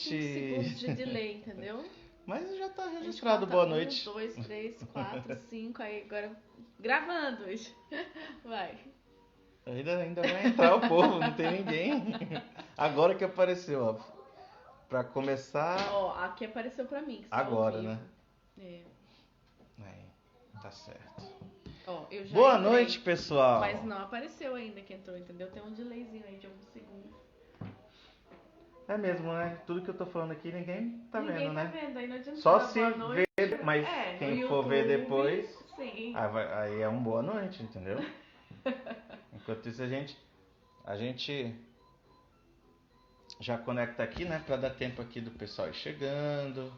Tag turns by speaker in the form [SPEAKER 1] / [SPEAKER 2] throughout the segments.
[SPEAKER 1] segundos de delay, entendeu?
[SPEAKER 2] Mas já tá registrado, boa noite.
[SPEAKER 1] 1, 2, 3, 4, 5, aí agora gravando hoje. Vai.
[SPEAKER 2] Ainda vai entrar o povo, não tem ninguém. Agora que apareceu, ó. Pra começar.
[SPEAKER 1] Ó, aqui apareceu pra mim que está
[SPEAKER 2] agora,
[SPEAKER 1] ao vivo.
[SPEAKER 2] Né? Tá certo.
[SPEAKER 1] Ó, eu já
[SPEAKER 2] Boa
[SPEAKER 1] entrei,
[SPEAKER 2] noite, pessoal.
[SPEAKER 1] mas não apareceu ainda que entrou, entendeu? Tem um delayzinho aí de alguns segundos.
[SPEAKER 2] É mesmo, né? Tudo que eu tô falando aqui ninguém tá
[SPEAKER 1] Ninguém
[SPEAKER 2] vendo,
[SPEAKER 1] tá
[SPEAKER 2] né?
[SPEAKER 1] vendo, aí não adianta
[SPEAKER 2] Só
[SPEAKER 1] dar
[SPEAKER 2] se
[SPEAKER 1] boa noite.
[SPEAKER 2] ver, mas
[SPEAKER 1] no
[SPEAKER 2] quem for ver
[SPEAKER 1] YouTube,
[SPEAKER 2] depois,
[SPEAKER 1] sim.
[SPEAKER 2] aí é uma boa noite, entendeu? Enquanto isso a gente já conecta aqui, né? Pra dar tempo aqui do pessoal ir chegando,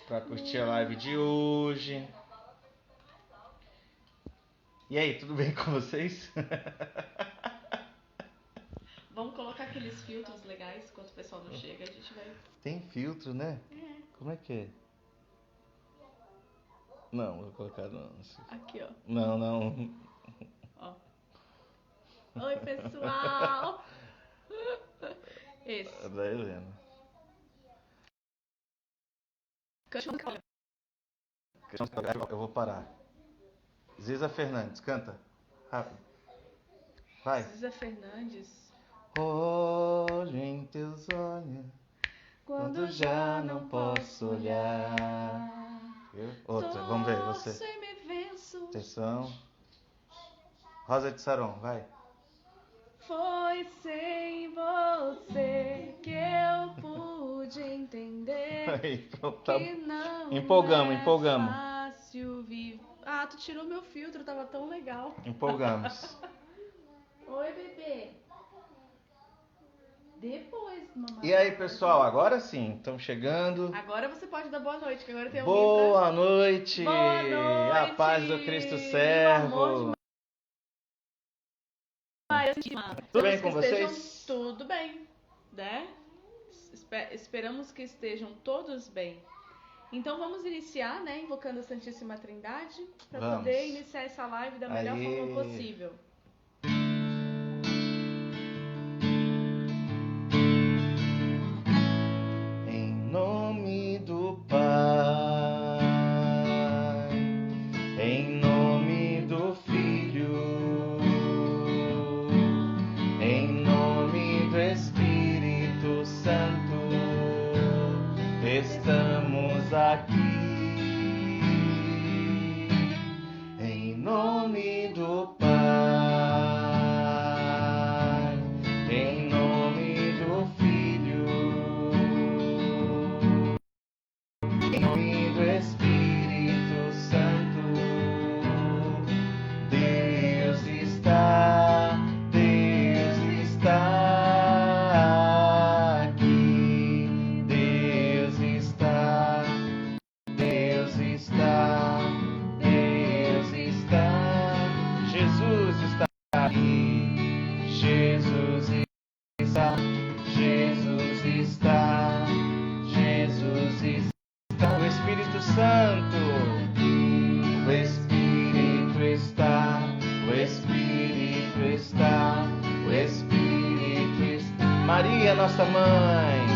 [SPEAKER 2] pra curtir a live de hoje. E aí, tudo bem com vocês?
[SPEAKER 1] Vamos colocar aqueles filtros legais enquanto o pessoal não chega, a gente vai...
[SPEAKER 2] Tem filtro, né?
[SPEAKER 1] É.
[SPEAKER 2] Como é que é? Não, vou colocar não.
[SPEAKER 1] Aqui, ó.
[SPEAKER 2] Não.
[SPEAKER 1] Ó. Oi, pessoal! Esse.
[SPEAKER 2] Da Helena. Eu vou parar. Ziza Fernandes, canta. Rápido. Vai.
[SPEAKER 1] Ziza Fernandes.
[SPEAKER 2] Olho em teus olhos quando já não posso olhar. Outra, vamos ver você.
[SPEAKER 1] E me venço.
[SPEAKER 2] Atenção. Rosa de Saron, vai.
[SPEAKER 1] Foi sem você que eu pude entender.
[SPEAKER 2] Aí, pronto, tá.
[SPEAKER 1] Que não
[SPEAKER 2] Empolgamos.
[SPEAKER 1] fácil viver. Ah, tu tirou meu filtro, tava tão legal.
[SPEAKER 2] Empolgamos.
[SPEAKER 1] Oi, bebê. Depois, mamãe.
[SPEAKER 2] E aí, pessoal, agora sim, estamos chegando.
[SPEAKER 1] Agora você pode dar boa noite, que agora tem
[SPEAKER 2] Boa noite.
[SPEAKER 1] Boa noite.
[SPEAKER 2] A paz do Cristo servo. Tudo bem com vocês?
[SPEAKER 1] Tudo bem, né? Esperamos que estejam todos bem. Então vamos iniciar, né? Invocando a Santíssima Trindade para poder iniciar essa live da melhor forma possível.
[SPEAKER 2] Em nome do Pai, em nome do Filho, em nome do Espírito Santo, estamos aqui. Em nome do Pai, em nome do Filho, em nome do Espírito Santo, Deus está aqui. Deus está Jesus está aqui. Jesus está. O Espírito Santo. O Espírito está. Maria, nossa mãe.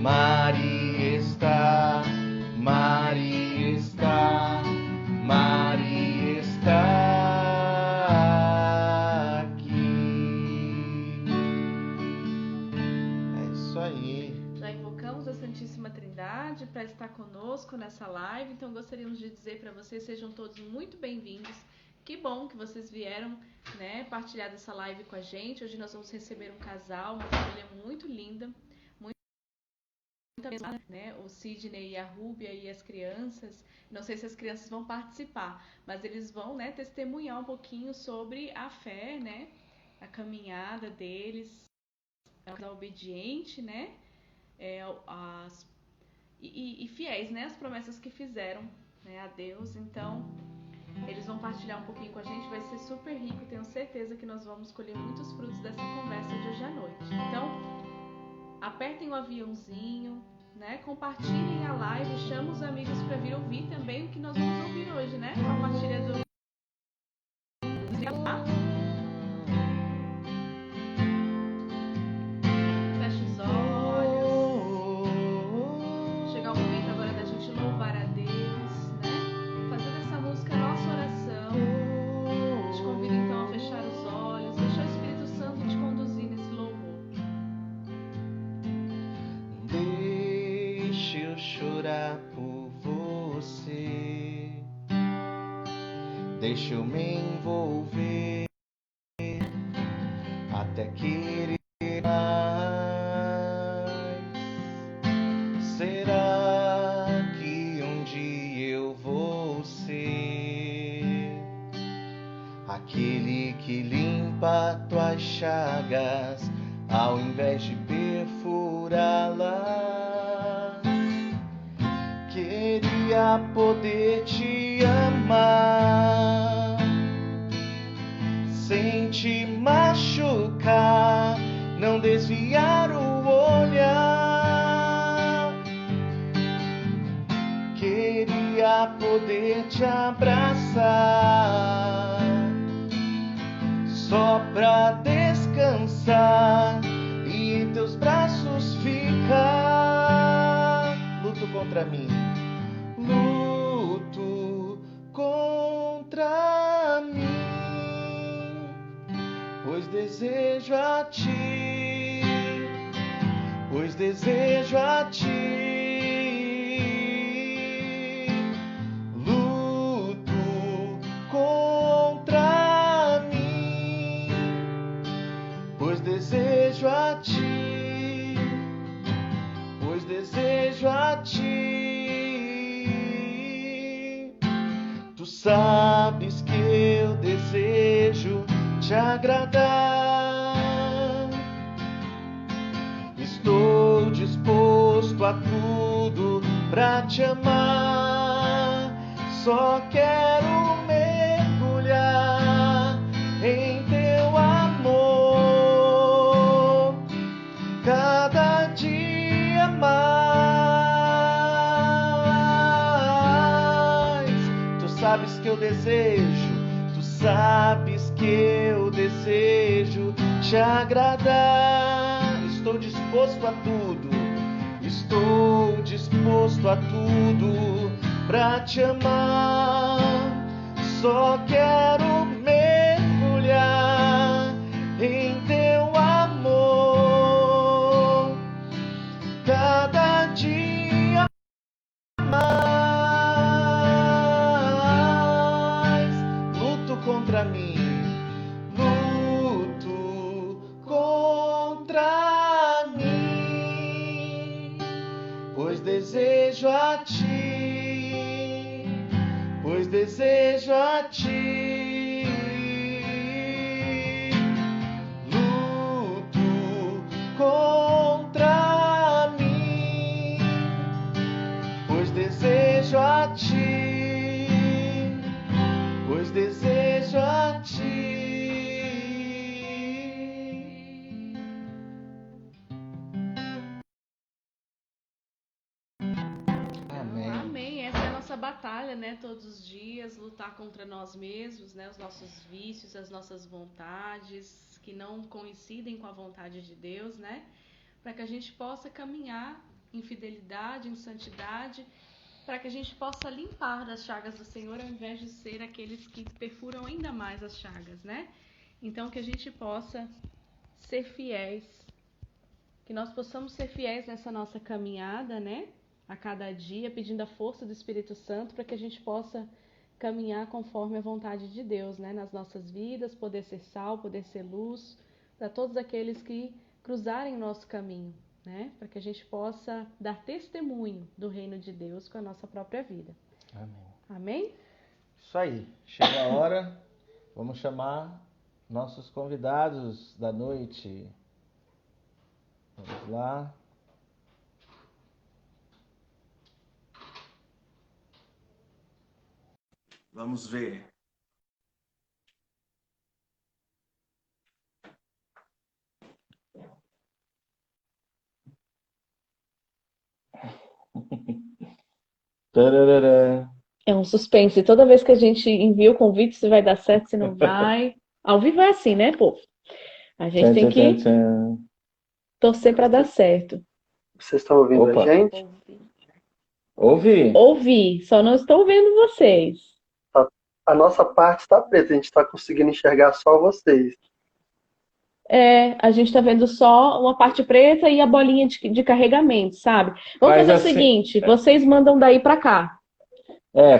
[SPEAKER 2] Maria está aqui. É isso aí.
[SPEAKER 1] Já invocamos a Santíssima Trindade para estar conosco nessa live, então gostaríamos de dizer para vocês, sejam todos muito bem-vindos. Que bom que vocês vieram, né, partilhar dessa live com a gente. Hoje nós vamos receber um casal, uma família muito linda, né, o Sidney e a Rúbia e as crianças. Não sei se as crianças vão participar, mas eles vão, né, testemunhar um pouquinho sobre a fé, né, a caminhada deles, a obediente, né, e fiéis, né, as promessas que fizeram, né, a Deus. Então eles vão partilhar um pouquinho com a gente, vai ser super rico, tenho certeza que nós vamos colher muitos frutos dessa conversa de hoje à noite. Então, apertem o aviãozinho, né? Compartilhem a live, chamem os amigos para vir ouvir também o que nós vamos ouvir hoje, né? A partilha do...
[SPEAKER 2] deixa eu me envolver até querer mais. Será que um dia eu vou ser aquele que limpa tuas chagas ao invés de perfurá-las? Queria poder te amar sem te machucar, não desviar o olhar. Queria poder te abraçar só pra descansar e em teus braços ficar. Luto contra mim, luto contra mim, pois desejo a ti, pois desejo a ti. Luto contra mim, pois desejo a ti, pois desejo a ti. Tu sabes que eu desejo te agradar. Estou disposto a tudo pra te amar. Só quero mergulhar em teu amor cada dia mais. Tu sabes que eu desejo, tu sabes que eu desejo te agradar. Estou disposto a tudo, estou disposto a tudo pra te amar. Só quero mergulhar em teu amor cada dia mais. Luto contra mim, luto contra mim, pois desejo a ti, pois desejo a ti. Luto contra mim, pois desejo a ti, pois desejo a ti. Amém.
[SPEAKER 1] Amém. Essa é a nossa batalha, né? Todos os dias, lutar contra nós mesmos, né? Os nossos vícios, as nossas vontades que não coincidem com a vontade de Deus, né? Para que a gente possa caminhar em fidelidade, em santidade, para que a gente possa limpar das chagas do Senhor, ao invés de ser aqueles que perfuram ainda mais as chagas, né? Então, que a gente possa ser fiéis, que nós possamos ser fiéis nessa nossa caminhada, né? A cada dia, pedindo a força do Espírito Santo para que a gente possa caminhar conforme a vontade de Deus, né? Nas nossas vidas, poder ser sal, poder ser luz, para todos aqueles que cruzarem o nosso caminho, né? Para que a gente possa dar testemunho do reino de Deus com a nossa própria vida.
[SPEAKER 2] Amém.
[SPEAKER 1] Amém?
[SPEAKER 2] Isso aí, chega a hora, vamos chamar nossos convidados da noite. Vamos lá. Vamos ver. Tararara.
[SPEAKER 1] É um suspense. Toda vez que a gente envia o convite, se vai dar certo, se não vai. Ao vivo é assim, né, povo? A gente tem que torcer para dar certo.
[SPEAKER 3] Vocês estão ouvindo
[SPEAKER 2] Opa.
[SPEAKER 3] a gente?
[SPEAKER 2] Ouvi.
[SPEAKER 1] Ouvi, só não estou vendo vocês.
[SPEAKER 3] A nossa parte está preta, a gente está conseguindo enxergar só vocês.
[SPEAKER 1] É, a gente tá vendo só uma parte preta e a bolinha de carregamento, sabe? Vamos
[SPEAKER 2] Faz
[SPEAKER 1] fazer
[SPEAKER 2] assim.
[SPEAKER 1] o seguinte, vocês mandam daí pra cá.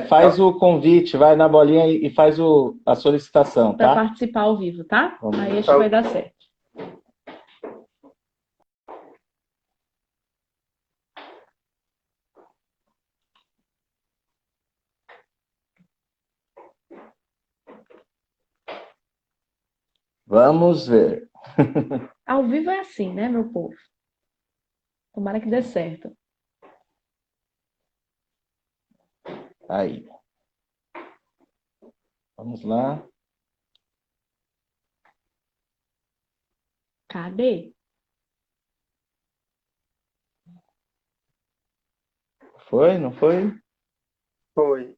[SPEAKER 2] Faz o convite, vai na bolinha e faz a solicitação,
[SPEAKER 1] Para
[SPEAKER 2] tá?
[SPEAKER 1] participar ao vivo, tá?
[SPEAKER 2] Vamos
[SPEAKER 1] Aí
[SPEAKER 2] lá.
[SPEAKER 1] acho que vai dar certo.
[SPEAKER 2] Vamos ver.
[SPEAKER 1] Ao vivo é assim, né, meu povo? Tomara que dê certo.
[SPEAKER 2] Aí. Vamos lá.
[SPEAKER 1] Cadê?
[SPEAKER 2] Foi? Não foi?
[SPEAKER 3] Foi.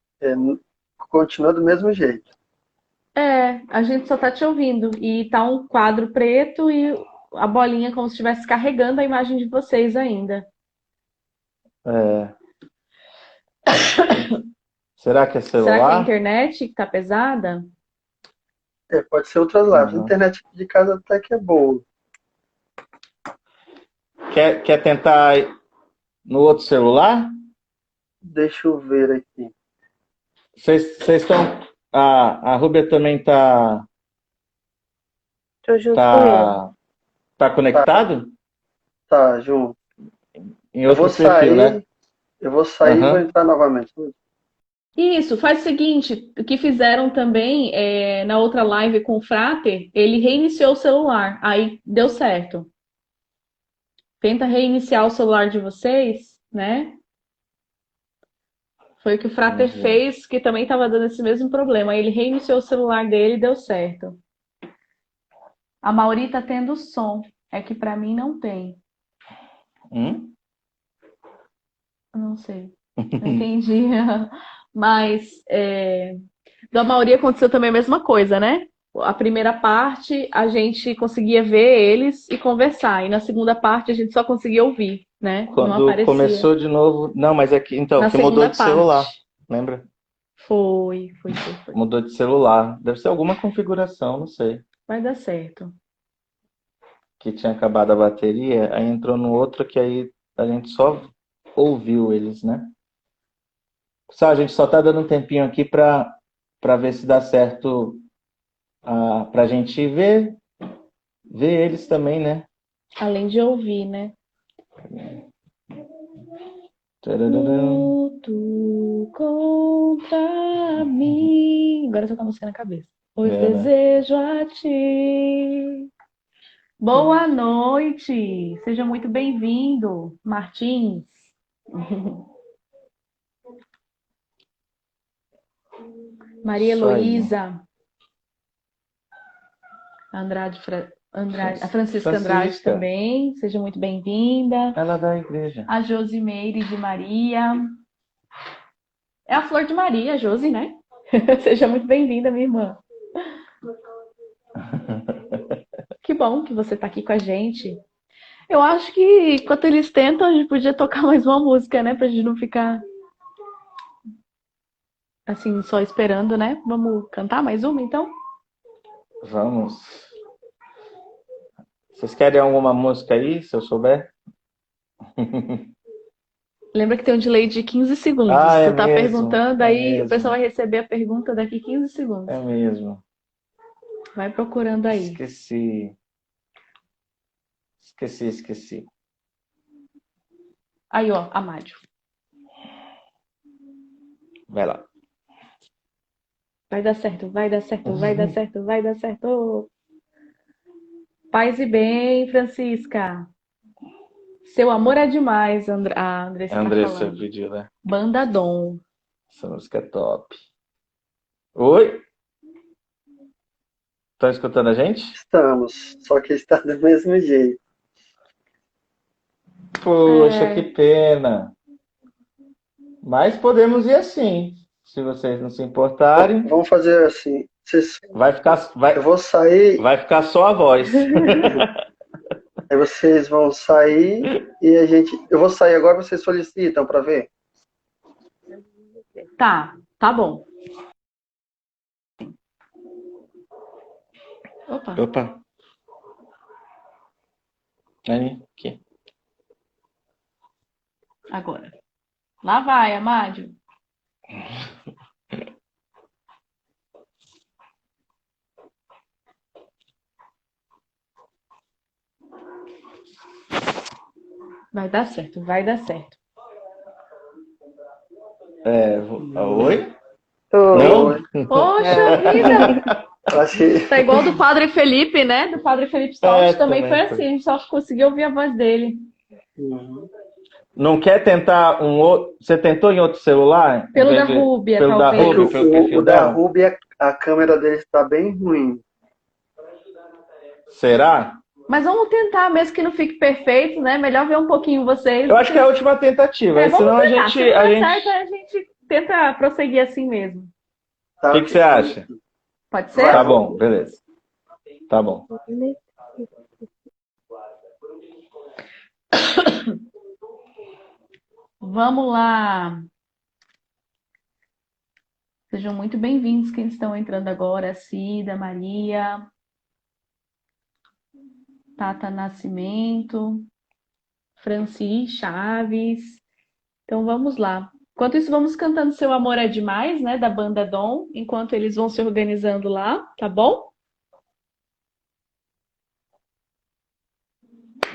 [SPEAKER 3] Continua do mesmo jeito.
[SPEAKER 1] A gente só tá te ouvindo. E tá um quadro preto e a bolinha como se estivesse carregando a imagem de vocês ainda.
[SPEAKER 2] É. Será que é
[SPEAKER 1] Será que é a
[SPEAKER 2] celular?
[SPEAKER 1] internet que tá pesada?
[SPEAKER 3] Pode ser outras lives. A
[SPEAKER 2] Uhum.
[SPEAKER 3] internet aqui de casa até que é boa.
[SPEAKER 2] Quer tentar no outro celular?
[SPEAKER 3] Deixa eu ver aqui.
[SPEAKER 2] Vocês estão. A Rúbia também
[SPEAKER 4] Tô junto com ele.
[SPEAKER 2] tá conectado?
[SPEAKER 3] Tá, junto.
[SPEAKER 2] Em
[SPEAKER 3] Eu vou
[SPEAKER 2] outro perfil, né?
[SPEAKER 3] sair, eu vou sair e vou
[SPEAKER 2] Aham.
[SPEAKER 3] entrar novamente.
[SPEAKER 1] Isso, faz o seguinte, o que fizeram também na outra live com o Frater, ele reiniciou o celular, aí deu certo. Tenta reiniciar o celular de vocês, né? Foi o que o Frater
[SPEAKER 2] Vamos ver.
[SPEAKER 1] fez, que também estava dando esse mesmo problema. Aí ele reiniciou o celular dele e deu certo. A Mauri tá tendo som, é que pra mim não tem. Eu não sei, não entendi. Mas da Mauri aconteceu também a mesma coisa, né? A primeira parte a gente conseguia ver eles e conversar, e na segunda parte a gente só conseguia ouvir, né? Não
[SPEAKER 2] Quando
[SPEAKER 1] aparecia.
[SPEAKER 2] começou de novo. Não, mas é que então,
[SPEAKER 1] Na
[SPEAKER 2] que mudou
[SPEAKER 1] segunda
[SPEAKER 2] de celular.
[SPEAKER 1] parte.
[SPEAKER 2] Lembra?
[SPEAKER 1] Foi.
[SPEAKER 2] Mudou de celular. Deve ser alguma configuração, não sei.
[SPEAKER 1] Vai dar certo.
[SPEAKER 2] Que tinha acabado a bateria, aí entrou no outro que aí a gente só ouviu eles, né? A gente só tá dando um tempinho aqui pra ver se dá certo pra gente ver eles também, né?
[SPEAKER 1] Além de ouvir, né?
[SPEAKER 2] Tarararã.
[SPEAKER 1] Luto contra mim. Agora eu tô com a música na cabeça. Pois
[SPEAKER 2] É, né?
[SPEAKER 1] desejo a ti. Boa noite. Seja muito bem-vindo, Martins. Maria
[SPEAKER 2] Isso aí.
[SPEAKER 1] Heloísa. A Francisca Andrade também. Seja muito bem-vinda.
[SPEAKER 2] Ela é da igreja.
[SPEAKER 1] A Josimeire de Maria. É a Flor de Maria, a Josi, né? Seja muito bem-vinda, minha irmã. Que bom que você está aqui com a gente. Eu acho que enquanto eles tentam, a gente podia tocar mais uma música, né? Pra gente não ficar assim, só esperando, né? Vamos cantar mais uma, então?
[SPEAKER 2] Vamos. Vocês querem alguma música aí, se eu souber?
[SPEAKER 1] Lembra que tem um delay de 15 segundos.
[SPEAKER 2] É
[SPEAKER 1] Tu tá
[SPEAKER 2] mesmo,
[SPEAKER 1] perguntando,
[SPEAKER 2] é
[SPEAKER 1] aí
[SPEAKER 2] mesmo.
[SPEAKER 1] o pessoal vai receber a pergunta daqui 15 segundos.
[SPEAKER 2] É mesmo.
[SPEAKER 1] Vai procurando aí.
[SPEAKER 2] Esqueci.
[SPEAKER 1] Aí, ó, Amádio.
[SPEAKER 2] Vai lá.
[SPEAKER 1] Vai dar certo, vai dar certo, vai dar certo, vai dar certo. Paz e bem, Francisca. Seu amor é demais, a Andressa tá
[SPEAKER 2] Andressa
[SPEAKER 1] falando.
[SPEAKER 2] pediu, né?
[SPEAKER 1] Banda Dom.
[SPEAKER 2] Essa música é top. Oi? Estão escutando a gente?
[SPEAKER 3] Estamos, só que está do mesmo jeito.
[SPEAKER 2] Poxa, que pena. Mas podemos ir assim, se vocês não se importarem.
[SPEAKER 3] Vamos fazer assim. Eu vou sair,
[SPEAKER 2] Vai ficar só a voz.
[SPEAKER 3] aí vocês vão sair e eu vou sair agora, vocês solicitam para ver?
[SPEAKER 1] Tá bom.
[SPEAKER 2] Opa. Aí, aqui.
[SPEAKER 1] Agora. Lá vai, Amádio. Vai dar certo, vai dar certo.
[SPEAKER 2] Oi?
[SPEAKER 3] Oi.
[SPEAKER 1] Poxa vida!
[SPEAKER 3] Acho que
[SPEAKER 1] Tá igual do Padre Felipe, né? Do Padre Felipe Salles também foi
[SPEAKER 2] também
[SPEAKER 1] assim,
[SPEAKER 2] foi.
[SPEAKER 1] a gente só conseguiu ouvir a voz dele.
[SPEAKER 2] Não quer tentar um outro? Você tentou em outro celular? Em
[SPEAKER 1] Pelo
[SPEAKER 2] vez
[SPEAKER 1] da
[SPEAKER 2] de-
[SPEAKER 1] Rúbia,
[SPEAKER 2] Pelo da
[SPEAKER 1] talvez.
[SPEAKER 2] Rúbia, foi o perfil
[SPEAKER 3] o da
[SPEAKER 2] dela?
[SPEAKER 3] Ruby, a câmera dele está bem ruim.
[SPEAKER 2] Será?
[SPEAKER 1] Mas vamos tentar, mesmo que não fique perfeito, né? Melhor ver um pouquinho vocês.
[SPEAKER 2] Eu acho que é a última tentativa.
[SPEAKER 1] É,
[SPEAKER 2] Aí
[SPEAKER 1] vamos
[SPEAKER 2] senão a
[SPEAKER 1] tentar.
[SPEAKER 2] gente.
[SPEAKER 1] Se não
[SPEAKER 2] A
[SPEAKER 1] der
[SPEAKER 2] gente...
[SPEAKER 1] certo, a gente tenta prosseguir assim mesmo.
[SPEAKER 3] Tá?
[SPEAKER 2] O que você acha?
[SPEAKER 1] Pode ser?
[SPEAKER 2] Tá bom, beleza. Tá bom.
[SPEAKER 1] Vamos lá. Sejam muito bem-vindos quem estão entrando agora. Cida, Maria, Tata Nascimento, Franci Chaves. Então vamos lá. Enquanto isso, vamos cantando Seu Amor é Demais, né? Da banda Dom, enquanto eles vão se organizando lá, tá bom?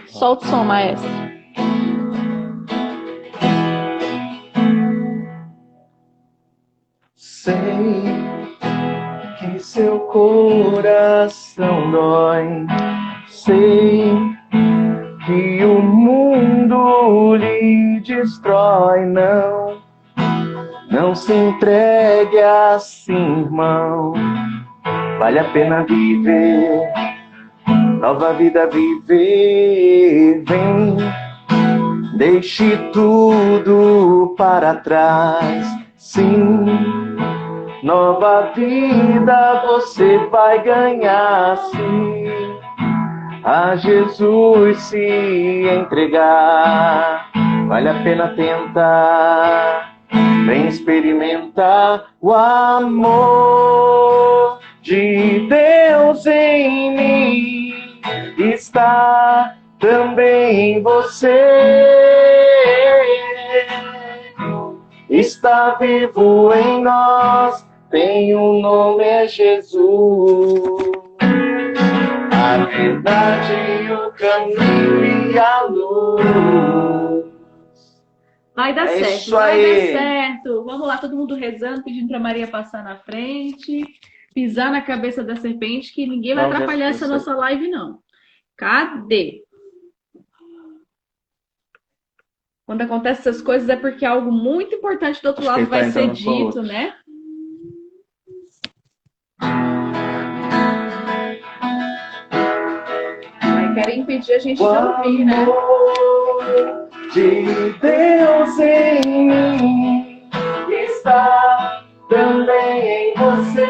[SPEAKER 1] Solta o som, maestro.
[SPEAKER 2] Sei que seu coração dói. Sei que o mundo lhe destrói. Não se entregue assim, irmão. Vale a pena viver, nova vida viver. Vem, deixe tudo para trás. Sim, nova vida você vai ganhar, sim. A Jesus se entregar, vale a pena tentar. Vem experimentar o amor de Deus em mim. Está também em você. Está vivo em nós, tem um nome, é Jesus. A verdade, o caminho e a luz.
[SPEAKER 1] Vai dar
[SPEAKER 2] É
[SPEAKER 1] certo,
[SPEAKER 2] isso
[SPEAKER 1] vai
[SPEAKER 2] aí.
[SPEAKER 1] dar certo. Vamos lá, todo mundo rezando, pedindo pra Maria passar na frente, pisar na cabeça da serpente, que ninguém vai
[SPEAKER 2] Não, já
[SPEAKER 1] atrapalhar
[SPEAKER 2] sei.
[SPEAKER 1] essa nossa live, não. Cadê? Quando acontece essas coisas é porque algo muito importante do outro
[SPEAKER 2] Acho que
[SPEAKER 1] lado
[SPEAKER 2] ele tá
[SPEAKER 1] vai ser
[SPEAKER 2] entrando com
[SPEAKER 1] dito,
[SPEAKER 2] outro.
[SPEAKER 1] né? Aí querem impedir a gente de ouvir, né?
[SPEAKER 2] amor de Deus em mim está também em você.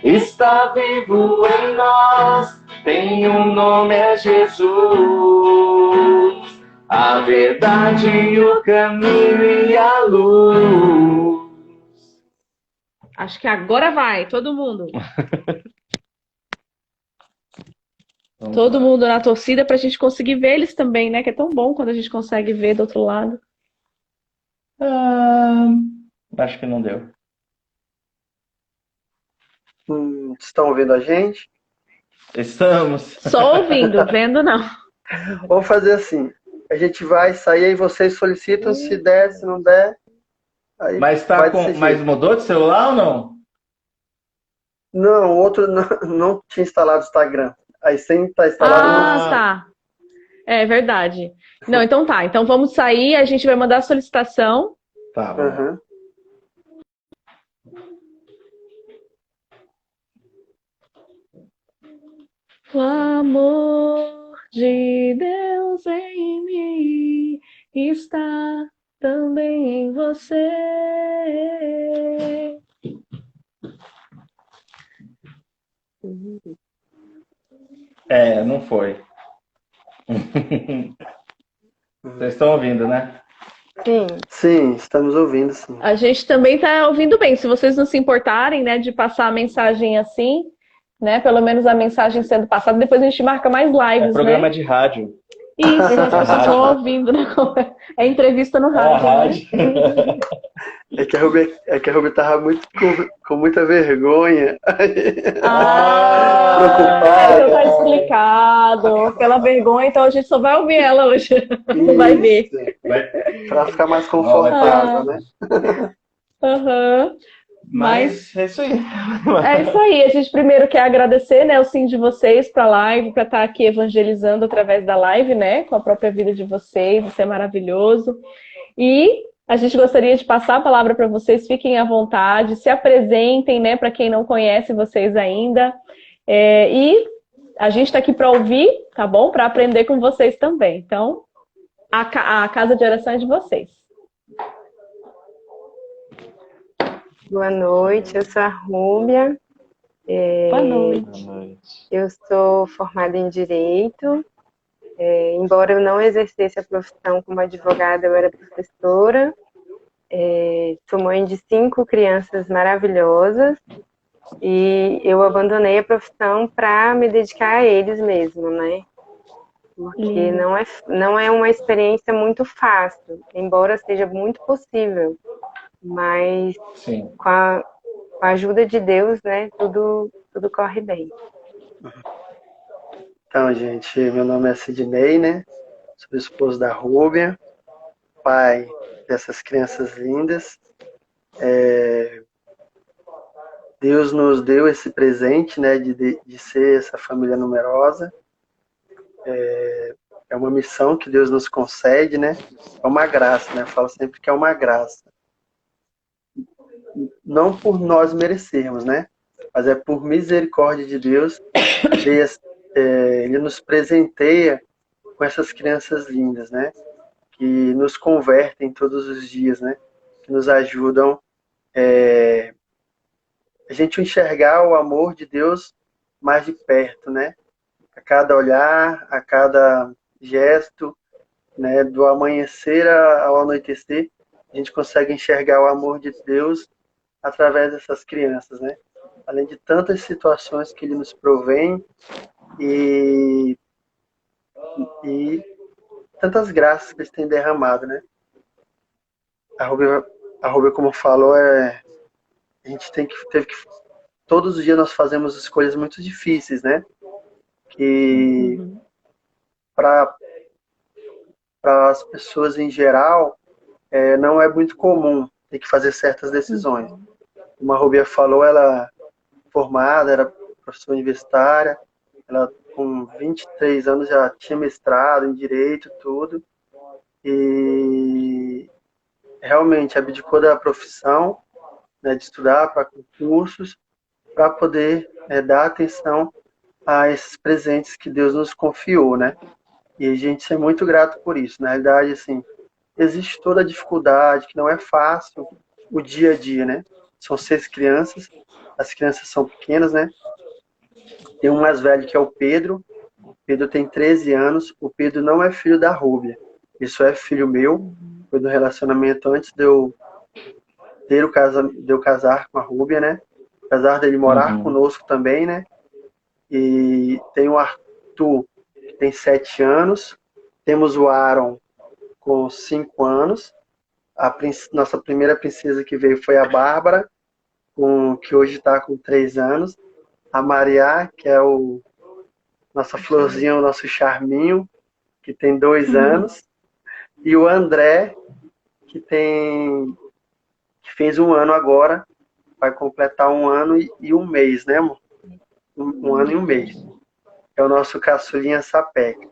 [SPEAKER 2] Está vivo em nós, tem um nome, é Jesus. A verdade, o caminho e a luz.
[SPEAKER 1] Acho que agora vai, todo mundo. Todo mundo na torcida pra gente conseguir ver eles também, né? Que é tão bom quando a gente consegue ver do outro lado.
[SPEAKER 2] Acho que não deu.
[SPEAKER 3] Estão ouvindo a gente?
[SPEAKER 2] Estamos.
[SPEAKER 1] Só ouvindo, vendo não.
[SPEAKER 3] Vamos fazer assim. A gente vai sair aí, vocês solicitam, se der, se não der. Aí
[SPEAKER 2] Mas
[SPEAKER 3] vai desse
[SPEAKER 2] mas
[SPEAKER 3] jeito.
[SPEAKER 2] mudou de celular ou não?
[SPEAKER 3] Não, o outro não tinha instalado o Instagram. Aí sem estar instalado, não.
[SPEAKER 1] Ah, tá. É verdade. Não, então tá. Então vamos sair, a gente vai mandar a solicitação.
[SPEAKER 2] Tá, vamos lá.
[SPEAKER 3] Uhum.
[SPEAKER 1] O amor de Deus em mim está também em você.
[SPEAKER 2] Não foi. Vocês estão ouvindo, né?
[SPEAKER 1] Sim.
[SPEAKER 3] Sim, estamos ouvindo, sim.
[SPEAKER 1] A gente também está ouvindo bem. Se vocês não se importarem, né, de passar a mensagem assim, né, pelo menos a mensagem sendo passada, depois a gente marca mais lives,
[SPEAKER 2] É programa
[SPEAKER 1] né?
[SPEAKER 2] de rádio.
[SPEAKER 1] Isso, as pessoas vão ouvindo, né? É entrevista no rádio, né?
[SPEAKER 3] É que a Ruby tava muito com muita vergonha.
[SPEAKER 1] Então tá explicado. Aquela vergonha, então a gente só vai ouvir ela hoje. Não vai ver.
[SPEAKER 3] Pra ficar mais confortável, né?
[SPEAKER 1] Aham.
[SPEAKER 2] Mas é isso aí.
[SPEAKER 1] É isso aí. A gente primeiro quer agradecer, né, o sim de vocês para a live, para estar aqui evangelizando através da live, né, com a própria vida de vocês. Isso é maravilhoso. E a gente gostaria de passar a palavra para vocês. Fiquem à vontade, se apresentem, né, para quem não conhece vocês ainda. E a gente está aqui para ouvir, tá bom? Para aprender com vocês também. Então, a casa de oração é de vocês.
[SPEAKER 4] Boa noite, eu sou a Rúbia.
[SPEAKER 1] Boa noite.
[SPEAKER 4] Eu sou formada em Direito. Embora eu não exercesse a profissão como advogada, eu era professora. Sou mãe de 5 crianças maravilhosas. E eu abandonei a profissão para me dedicar a eles mesmo, né? Porque não é uma experiência muito fácil, embora seja muito possível. Mas
[SPEAKER 2] Sim.
[SPEAKER 4] com a ajuda de Deus, né, tudo corre bem.
[SPEAKER 3] Então, gente, meu nome é Sidney, né? Sou esposo da Rúbia, pai dessas crianças lindas. Deus nos deu esse presente, né, de ser essa família numerosa. É uma missão que Deus nos concede, né? É uma graça, né? Eu falo sempre que é uma graça. Não por nós merecermos, né? Mas é por misericórdia de Deus. Ele nos presenteia com essas crianças lindas, né? Que nos convertem todos os dias, né? Que nos ajudam a gente enxergar o amor de Deus mais de perto, né? A cada olhar, a cada gesto, né? Do amanhecer ao anoitecer, a gente consegue enxergar o amor de Deus através dessas crianças, né? Além de tantas situações que Ele nos provém e tantas graças que Ele tem derramado, né? A Rubia, como falou, a gente teve que todos os dias nós fazemos escolhas muito difíceis, né? Que para as pessoas em geral não é muito comum ter que fazer certas decisões. Como a Rubia falou, ela formada, era professora universitária, ela com 23 anos já tinha mestrado em Direito, tudo, e realmente abdicou da profissão, né, de estudar para concursos, para poder dar atenção a esses presentes que Deus nos confiou, né? E a gente é muito grato por isso. Na realidade, assim, existe toda a dificuldade, que não é fácil o dia a dia, né? São 6 crianças, as crianças são pequenas, né? Tem um mais velho que é o Pedro. O Pedro tem 13 anos. O Pedro não é filho da Rúbia. Isso é filho meu. Foi do relacionamento antes de eu casar com a Rúbia, né? Apesar dele morar conosco também, né? E tem o Arthur, que tem 7 anos. Temos o Aaron, com 5 anos. Nossa primeira princesa que veio foi a Bárbara, que hoje está com 3 anos. A Maria, que é nossa florzinha, o nosso charminho, que tem 2 anos. E o André, que fez 1 ano agora, vai completar 1 ano e 1 mês, né, amor? 1 ano e 1 mês. É o nosso caçulinha sapeca.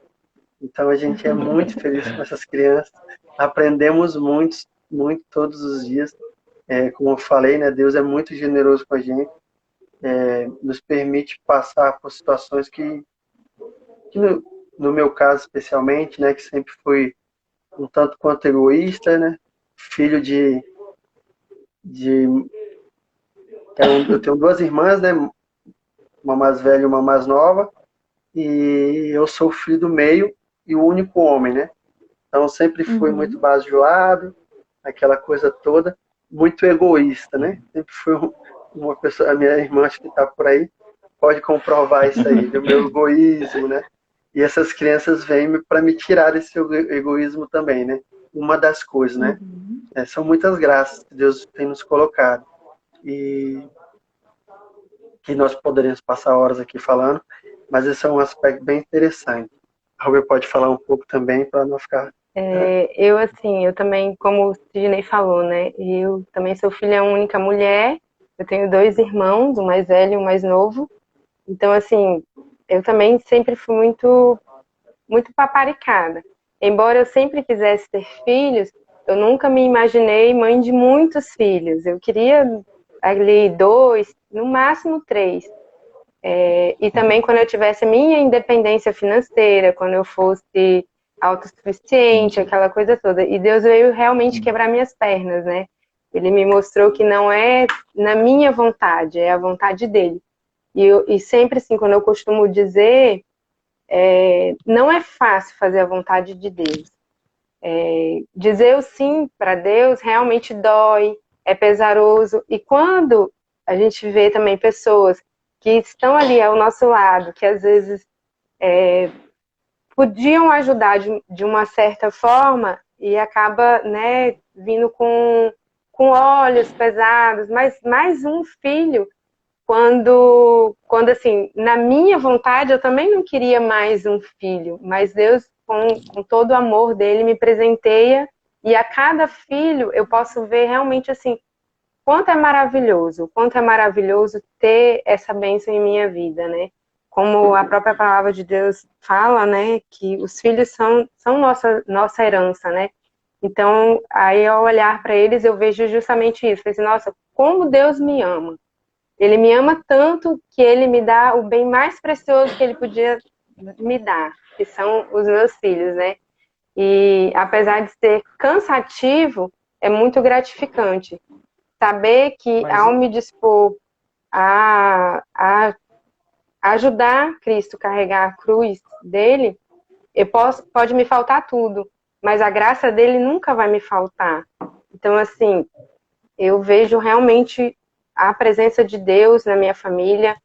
[SPEAKER 3] Então a gente é muito feliz com essas crianças. Aprendemos muito, muito todos os dias. Como eu falei, né, Deus é muito generoso com a gente. Nos permite passar por situações que no meu caso especialmente, né, que sempre fui um tanto quanto egoísta, né, filho eu tenho 2 irmãs, né, uma mais velha e uma mais nova, e eu sou o filho do meio e o único homem, né? Então sempre fui muito bajulável, aquela coisa toda, muito egoísta, né? Sempre fui uma pessoa, a minha irmã que está por aí pode comprovar isso aí, do meu egoísmo, né? E essas crianças vêm para me tirar esse egoísmo também, né? Uma das coisas, né? São muitas graças que Deus tem nos colocado. E que nós poderíamos passar horas aqui falando, mas esse é um aspecto bem interessante. A Rubia pode falar um pouco também para não ficar...
[SPEAKER 4] Eu também, como o Sidney falou, né? Eu também sou filha única mulher, eu tenho 2 irmãos, um mais velho e um mais novo. Então, assim, eu também sempre fui muito, muito paparicada. Embora eu sempre quisesse ter filhos, eu nunca me imaginei mãe de muitos filhos. Eu queria ali 2, no máximo 3. E também quando eu tivesse a minha independência financeira, quando eu fosse autossuficiente, aquela coisa toda. E Deus veio realmente quebrar minhas pernas, né? Ele me mostrou que não é na minha vontade, é a vontade dele. E sempre assim, quando eu costumo dizer, não é fácil fazer a vontade de Deus. Dizer o sim para Deus realmente dói, é pesaroso. E quando a gente vê também pessoas que estão ali ao nosso lado, que às vezes podiam ajudar de uma certa forma e acaba, né, vindo com olhos pesados, mas mais um filho, quando assim, na minha vontade, eu também não queria mais um filho, mas Deus, com todo o amor dele, me presenteia, e a cada filho eu posso ver realmente assim, quanto é maravilhoso ter essa bênção em minha vida, né? Como a própria palavra de Deus fala, né, que os filhos são nossa herança, né? Então, aí ao olhar para eles, eu vejo justamente isso. Eu falei assim, nossa, como Deus me ama. Ele me ama tanto que ele me dá o bem mais precioso que ele podia me dar, que são os meus filhos, né? E apesar de ser cansativo, é muito gratificante. Saber que ao me dispor a ajudar Cristo a carregar a cruz dele, pode me faltar tudo, mas a graça dele nunca vai me faltar. Então, assim, eu vejo realmente a presença de Deus na minha família.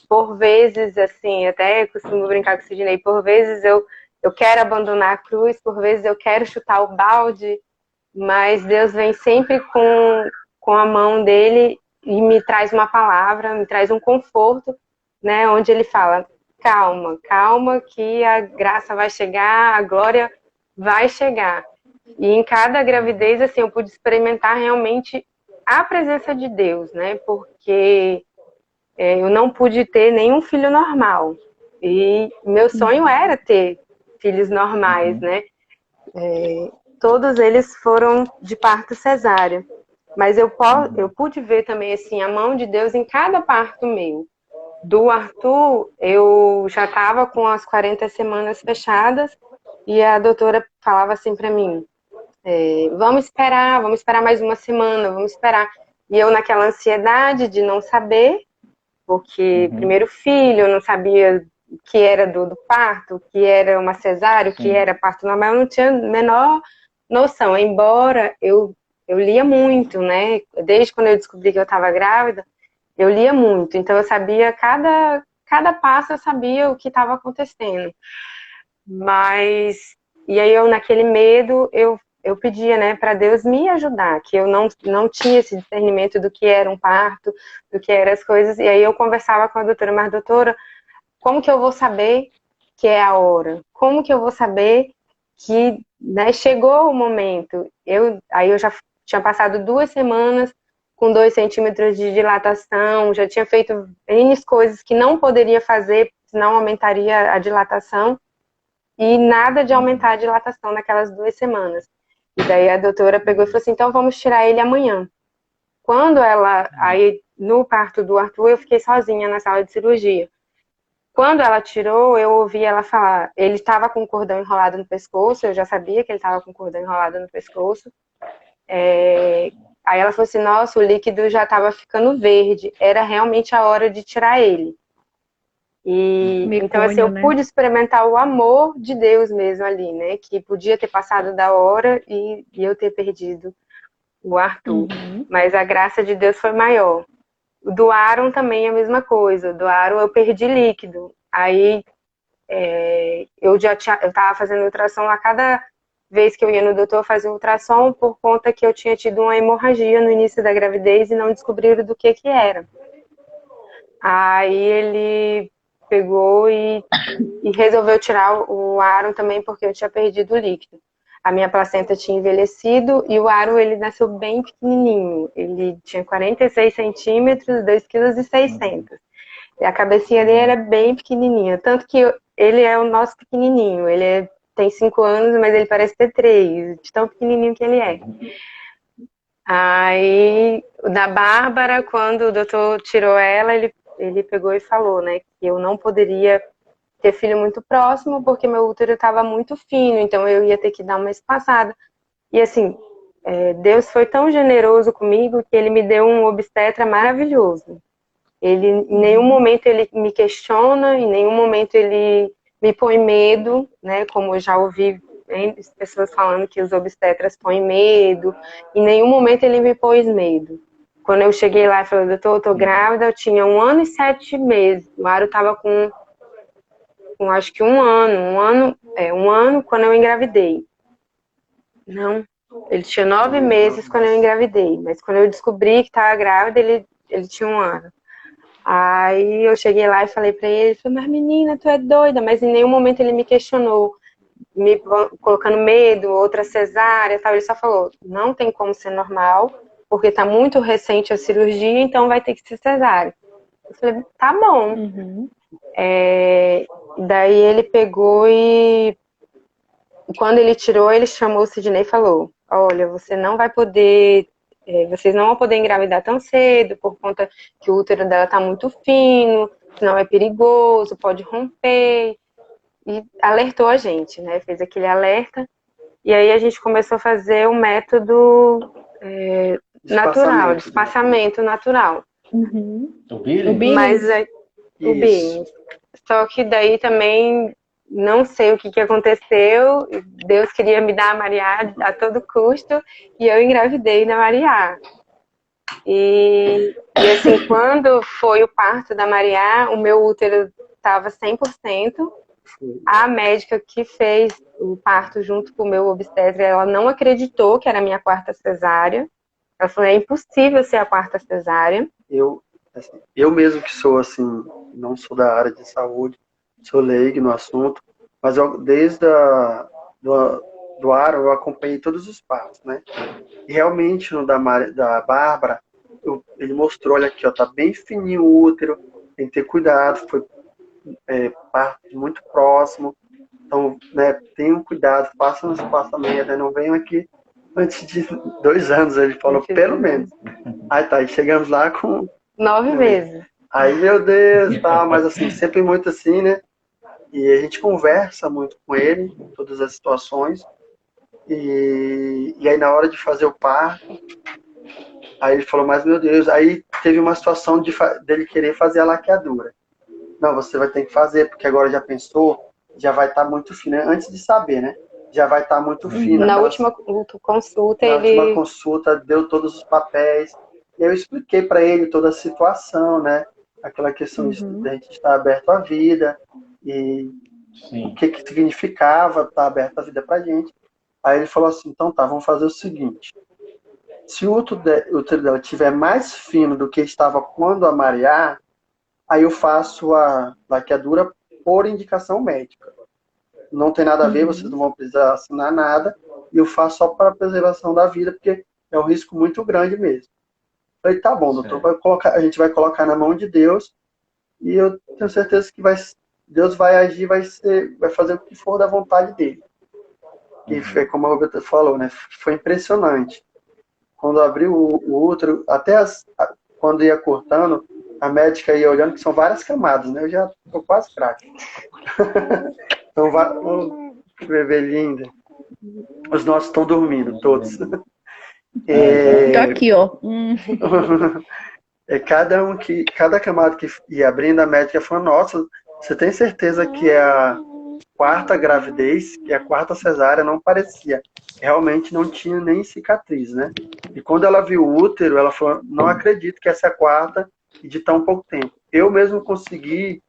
[SPEAKER 4] Por vezes, assim, até costumo brincar com o Sidney, por vezes eu quero abandonar a cruz, por vezes eu quero chutar o balde, mas Deus vem sempre com a mão dele e me traz uma palavra, me traz um conforto, né, onde ele fala, calma, calma, que a graça vai chegar, a glória vai chegar. E em cada gravidez, assim, eu pude experimentar realmente a presença de Deus, né, porque eu não pude ter nenhum filho normal. E meu sonho era ter filhos normais, né? Todos eles foram de parto cesáreo. Mas eu pude ver também, assim, a mão de Deus em cada parto meu. Do Arthur, eu já estava com as 40 semanas fechadas e a doutora falava assim para mim, vamos esperar mais uma semana, vamos esperar. E eu naquela ansiedade de não saber, porque primeiro filho, eu não sabia o que era do parto, o que era uma cesárea, o que era parto normal, eu não tinha a menor noção, embora eu lia muito, né? Desde quando eu descobri que eu estava grávida, eu lia muito, então eu sabia, cada passo eu sabia o que estava acontecendo. Mas, e aí eu naquele medo, eu pedia, né, para Deus me ajudar, que eu não tinha esse discernimento do que era um parto, do que eram as coisas, e aí eu conversava com a doutora, mas doutora, como que eu vou saber que é a hora? Como que eu vou saber que, né, chegou o momento? Aí eu já tinha passado 2 semanas com 2 centímetros de dilatação, já tinha feito N coisas que não poderia fazer, senão aumentaria a dilatação, e nada de aumentar a dilatação naquelas 2 semanas. E daí a doutora pegou e falou assim, então vamos tirar ele amanhã. Quando aí no parto do Arthur, eu fiquei sozinha na sala de cirurgia. Quando ela tirou, eu ouvi ela falar, ele estava com o cordão enrolado no pescoço, eu já sabia que ele estava com o cordão enrolado no pescoço. Aí ela falou assim, nossa, o líquido já estava ficando verde, era realmente a hora de tirar ele. E então, assim, eu pude experimentar o amor de Deus mesmo ali, né? Que podia ter passado da hora e eu ter perdido o Arthur. Mas a graça de Deus foi maior. O do Aaron também é a mesma coisa. O do Aaron eu perdi líquido. Aí eu estava fazendo ultrassom a cada vez que eu ia no doutor fazer ultrassom por conta que eu tinha tido uma hemorragia no início da gravidez e não descobriram do que era. Aí ele pegou e resolveu tirar o Aaron também porque eu tinha perdido o líquido. A minha placenta tinha envelhecido e o Aaron, ele nasceu bem pequenininho. Ele tinha 46 centímetros, 2,6 kg. E a cabecinha dele era bem pequenininha. Tanto que ele é o nosso pequenininho. Ele tem 5 anos, mas ele parece ter 3, de tão pequenininho que ele é. Aí, da Bárbara, quando o doutor tirou ela, ele pegou e falou, né, que eu não poderia ter filho muito próximo, porque meu útero estava muito fino, então eu ia ter que dar uma espaçada. E assim, Deus foi tão generoso comigo que ele me deu um obstetra maravilhoso. Ele, em nenhum momento ele me questiona, em nenhum momento ele me põe medo, né? Como eu já ouvi pessoas falando que os obstetras põem medo. Em nenhum momento ele me pôs medo. Quando eu cheguei lá e falei, doutor, eu tô grávida, eu tinha 1 ano e 7 meses. O Aro tava com acho que um ano quando eu engravidei. Não, ele tinha 9 meses quando eu engravidei, mas quando eu descobri que estava grávida, ele tinha 1 ano. Aí eu cheguei lá e falei pra ele, falei, mas menina, tu é doida, mas em nenhum momento ele me questionou, me colocando medo, outra cesárea e tal. Ele só falou, não tem como ser normal, porque tá muito recente a cirurgia, então vai ter que ser cesárea. Eu falei, tá bom.
[SPEAKER 1] Uhum.
[SPEAKER 4] Daí ele pegou e quando ele tirou, ele chamou o Sidney e falou, olha, você não vai poder, vocês não vão poder engravidar tão cedo, por conta que o útero dela tá muito fino, senão é perigoso, pode romper. E alertou a gente, né? Fez aquele alerta. E aí a gente começou a fazer o método natural, espaçamento natural.
[SPEAKER 1] Uhum.
[SPEAKER 2] O Billy?
[SPEAKER 4] Mas o Billy. Só que daí também não sei o que aconteceu. Deus queria me dar a Maria a todo custo e eu engravidei da Maria. E assim, quando foi o parto da Maria, o meu útero estava 100%. A médica que fez o parto junto com o meu obstetra, ela não acreditou que era a minha 4ª cesárea. Ela falou, é impossível ser a 4ª cesárea.
[SPEAKER 3] Eu mesmo que sou assim, não sou da área de saúde, sou leigo no assunto, mas desde do Aaron eu acompanhei todos os partos, né? E realmente no da Bárbara, ele mostrou, olha aqui, ó, tá bem fininho o útero, tem que ter cuidado, foi parto muito próximo, então, né, tenham cuidado, façam o espaçamento, né, não venham aqui antes de 2 anos, ele falou, pelo menos. Aí tá, e chegamos lá com
[SPEAKER 4] 9 meses.
[SPEAKER 3] Aí, meu Deus, tá, mas assim, sempre muito assim, né? E a gente conversa muito com ele, em todas as situações. E aí, na hora de fazer o parto, aí ele falou, mas meu Deus, aí teve uma situação dele querer fazer a laqueadura. Não, você vai ter que fazer, porque agora já pensou, já vai estar muito fino, antes de saber, né? Já vai estar muito fino.
[SPEAKER 4] Na última consulta,
[SPEAKER 3] Na última consulta, deu todos os papéis. E eu expliquei para ele toda a situação, né? Aquela questão de a gente estar aberto à vida e o que significava estar aberto à vida para a gente. Aí ele falou assim, então tá, vamos fazer o seguinte. Se o útero dela estiver mais fino do que estava quando a Maria, aí eu faço a laqueadura por indicação médica. Não tem nada a ver, vocês não vão precisar assinar nada, e eu faço só para a preservação da vida, porque é um risco muito grande mesmo. Falei, tá bom, doutor, a gente vai colocar na mão de Deus, e eu tenho certeza que Deus vai agir, vai fazer o que for da vontade dele. E foi como a Roberta falou, né? Foi impressionante. Quando abriu o útero, até quando ia cortando, a médica ia olhando, que são várias camadas, né? Eu já tô quase craque. Então, bebê linda. Os nossos estão dormindo, todos.
[SPEAKER 1] Tô aqui, ó.
[SPEAKER 3] Cada camada que ia abrindo, a médica falou, nossa, você tem certeza que é a 4ª gravidez, que é a 4ª cesárea? Não parecia. Realmente não tinha nem cicatriz, né? E quando ela viu o útero, ela falou, não acredito que essa é a 4ª e de tão pouco tempo. Eu mesmo consegui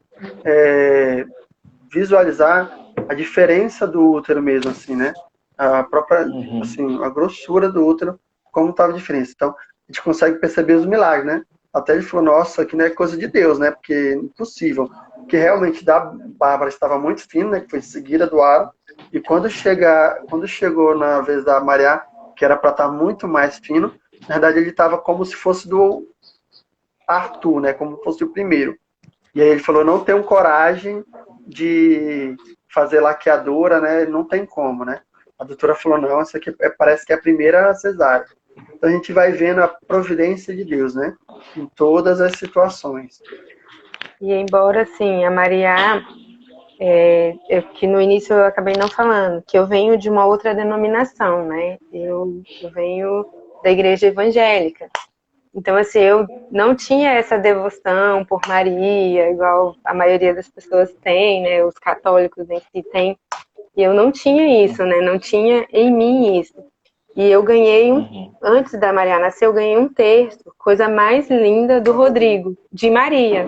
[SPEAKER 3] visualizar a diferença do útero mesmo, assim, né? A própria, assim, a grossura do útero, como estava a diferença. Então, a gente consegue perceber os milagres, né? Até ele falou, nossa, aqui não é coisa de Deus, né? Porque é impossível. Porque realmente da Bárbara estava muito fino, né? Que foi seguida do Aro. E quando chegou na vez da Maria, que era para estar muito mais fino, na verdade ele estava como se fosse do Arthur, né? Como se fosse o primeiro. E aí ele falou, não tenho coragem de fazer laqueadura, né? Não tem como, né? A doutora falou, não, isso aqui parece que é a primeira cesárea. Então a gente vai vendo a providência de Deus, né? Em todas as situações.
[SPEAKER 4] E embora, assim, a Maria, que no início eu acabei não falando, que eu venho de uma outra denominação, né? Eu venho da igreja evangélica. Então, assim, eu não tinha essa devoção por Maria, igual a maioria das pessoas tem, né? Os católicos em si têm. E eu não tinha isso, né? Não tinha em mim isso. E eu ganhei, antes da Maria nascer, eu ganhei um terço, coisa mais linda do Rodrigo, de Maria.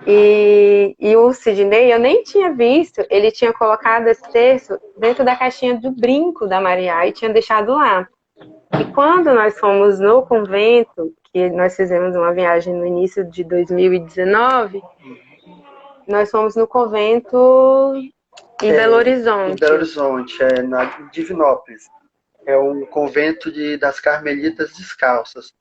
[SPEAKER 4] E o Sidney, eu nem tinha visto, ele tinha colocado esse terço dentro da caixinha do brinco da Maria e tinha deixado lá. E quando nós fomos no convento, que nós fizemos uma viagem no início de 2019, nós fomos no convento em Belo Horizonte.
[SPEAKER 3] Em Belo Horizonte, na Divinópolis. É um convento das Carmelitas Descalças.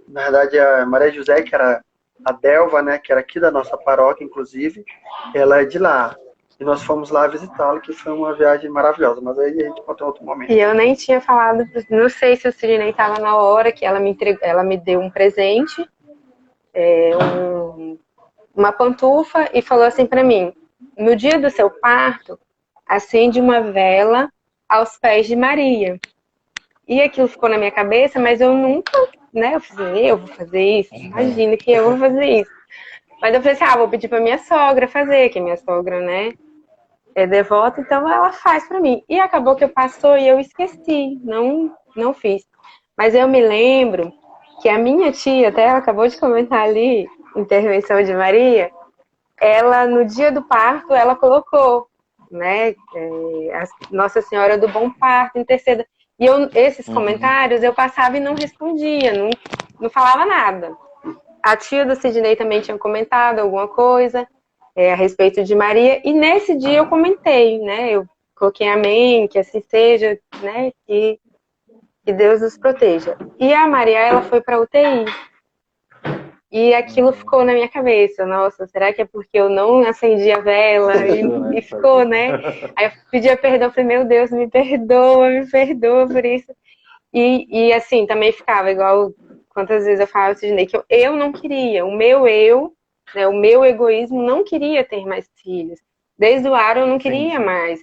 [SPEAKER 3] Na verdade, a Maria José, que era a Delva, né, que era aqui da nossa paróquia, inclusive, ela é de lá. E nós fomos lá visitá-la, que foi uma viagem maravilhosa. Mas aí a gente conta em outro momento.
[SPEAKER 4] E eu nem tinha falado, não sei se o Sidney estava na hora que ela me deu um presente, uma pantufa, e falou assim para mim, no dia do seu parto, acende uma vela aos pés de Maria. E aquilo ficou na minha cabeça, mas eu nunca, né, eu falei, eu vou fazer isso? Imagina que eu vou fazer isso. Mas eu falei assim, vou pedir para minha sogra fazer, que minha sogra, né, é devota, então ela faz para mim. E acabou que passou e eu esqueci, não fiz. Mas eu me lembro que a minha tia, até ela acabou de comentar ali, intervenção de Maria, ela, no dia do parto, ela colocou, né, a Nossa Senhora do Bom Parto, interceda. E esses comentários eu passava e não respondia, não falava nada. A tia do Sidney também tinha comentado alguma coisa a respeito de Maria, e nesse dia eu comentei, né, eu coloquei amém, que assim seja, né, que Deus nos proteja. E a Maria, ela foi para UTI. E aquilo ficou na minha cabeça. Nossa, será que é porque eu não acendi a vela e ficou, né? Aí eu pedia perdão, falei, meu Deus, me perdoa por isso. E assim, também ficava igual quantas vezes eu falava ao Sidney, que eu não queria, o meu egoísmo não queria ter mais filhos. Desde o Aro eu não queria mais.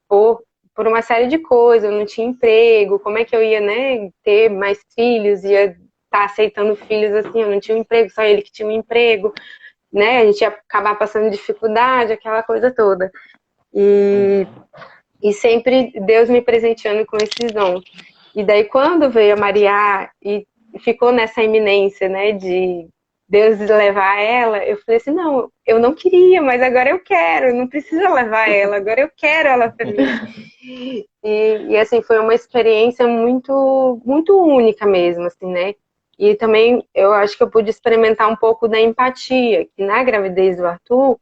[SPEAKER 4] Por uma série de coisas, eu não tinha emprego, como é que eu ia, né, ter mais filhos, ia estar aceitando filhos assim, eu não tinha um emprego, só ele que tinha um emprego, né, a gente ia acabar passando dificuldade, aquela coisa toda. E sempre Deus me presenteando com esses dons. E daí quando veio a Maria e ficou nessa iminência, né, de Deus levar ela, eu falei assim, não, eu não queria, mas agora eu quero, não precisa levar ela, agora eu quero ela para mim. E assim, foi uma experiência muito, muito única mesmo, assim, né? E também eu acho que eu pude experimentar um pouco da empatia, que na gravidez do Arthur,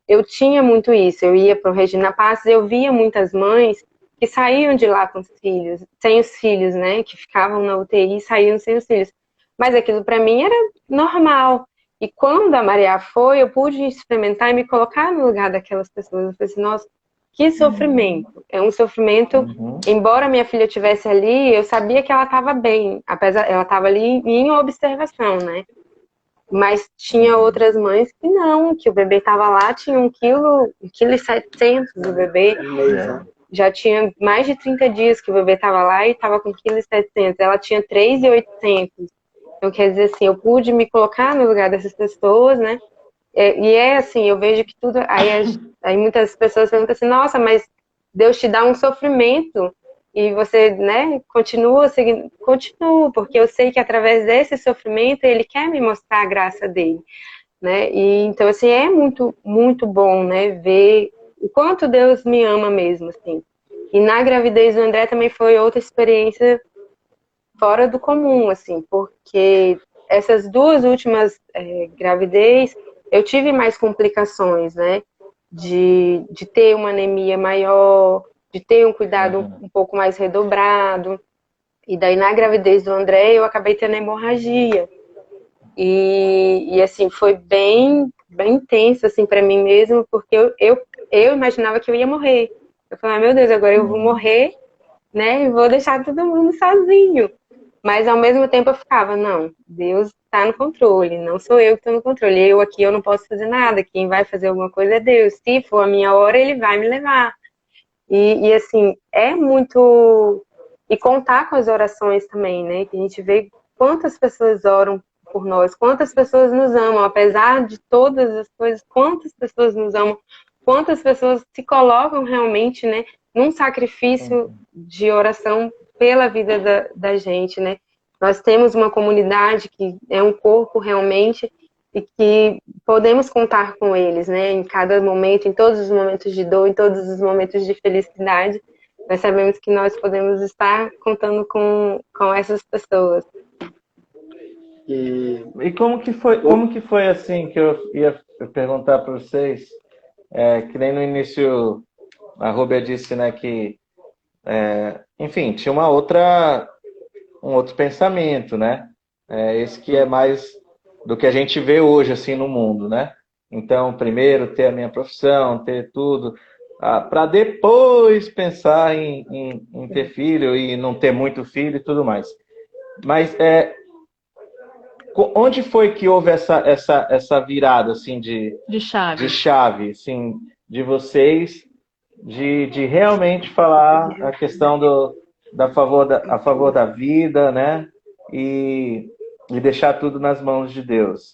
[SPEAKER 4] eu tinha muito isso. Eu ia para o Regina Passos e eu via muitas mães que saíam de lá com os filhos, sem os filhos, né? Que ficavam na UTI e saíam sem os filhos. Mas aquilo para mim era normal. E quando a Maria foi, eu pude experimentar e me colocar no lugar daquelas pessoas. Eu falei assim, nossa, que sofrimento. É um sofrimento, embora minha filha estivesse ali, eu sabia que ela estava bem. Apesar, ela estava ali em observação, né? Mas tinha outras mães que não, que o bebê estava lá, tinha 1,7 kg do bebê. Já tinha mais de 30 dias que o bebê estava lá e estava com 1,7 kg. Ela tinha 3,800 kg. Então, quer dizer assim, eu pude me colocar no lugar dessas pessoas, né? E assim, eu vejo que tudo... Aí muitas pessoas perguntam assim, nossa, mas Deus te dá um sofrimento e você, né, continua seguindo. Continuo, porque eu sei que através desse sofrimento Ele quer me mostrar a graça dele. né? E então assim é muito muito bom, né? Ver o quanto Deus me ama mesmo, assim. E na gravidez do André também foi outra experiência fora do comum, assim, porque essas duas últimas gravidez eu tive mais complicações, né? De ter uma anemia maior, de ter um cuidado um pouco mais redobrado. E daí na gravidez do André eu acabei tendo hemorragia. E assim, foi bem intenso assim, para mim mesmo, porque eu imaginava que eu ia morrer. Eu falei, meu Deus, agora eu vou morrer, né? E vou deixar todo mundo sozinho. Mas ao mesmo tempo eu ficava, não, Deus está no controle, não sou eu que estou no controle. Eu aqui eu não posso fazer nada, quem vai fazer alguma coisa é Deus. Se for a minha hora, Ele vai me levar. E assim, é muito. E contar com as orações também, né? Que a gente vê quantas pessoas oram por nós, quantas pessoas nos amam, apesar de todas as coisas, quantas pessoas nos amam, quantas pessoas se colocam realmente, né, num sacrifício de oração pela vida da gente, né? Nós temos uma comunidade que é um corpo realmente e que podemos contar com eles, né? Em cada momento, em todos os momentos de dor, em todos os momentos de felicidade, nós sabemos que nós podemos estar contando com essas pessoas.
[SPEAKER 2] E como que foi assim que eu ia perguntar para vocês, que nem no início a Rúbia disse, né, que enfim, tinha um outro pensamento, né? Esse que é mais do que a gente vê hoje assim no mundo, né? Então, primeiro ter a minha profissão, ter tudo, para depois pensar em ter filho e não ter muito filho e tudo mais. Mas onde foi que houve essa virada assim de chave, assim, de vocês de realmente falar a questão a favor da vida, né? E deixar tudo nas mãos de Deus.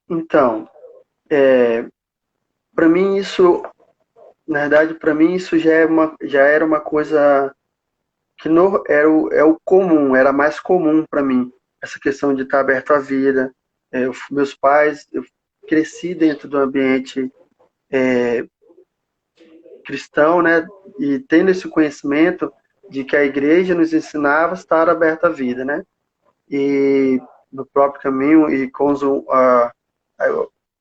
[SPEAKER 3] Então, para mim isso, na verdade, para mim isso já era uma coisa que é o comum, era mais comum para mim, essa questão de estar aberto à vida. Meus pais, eu cresci dentro do ambiente cristão, né? E tendo esse conhecimento de que a igreja nos ensinava a estar aberto à vida, né? E no próprio caminho e com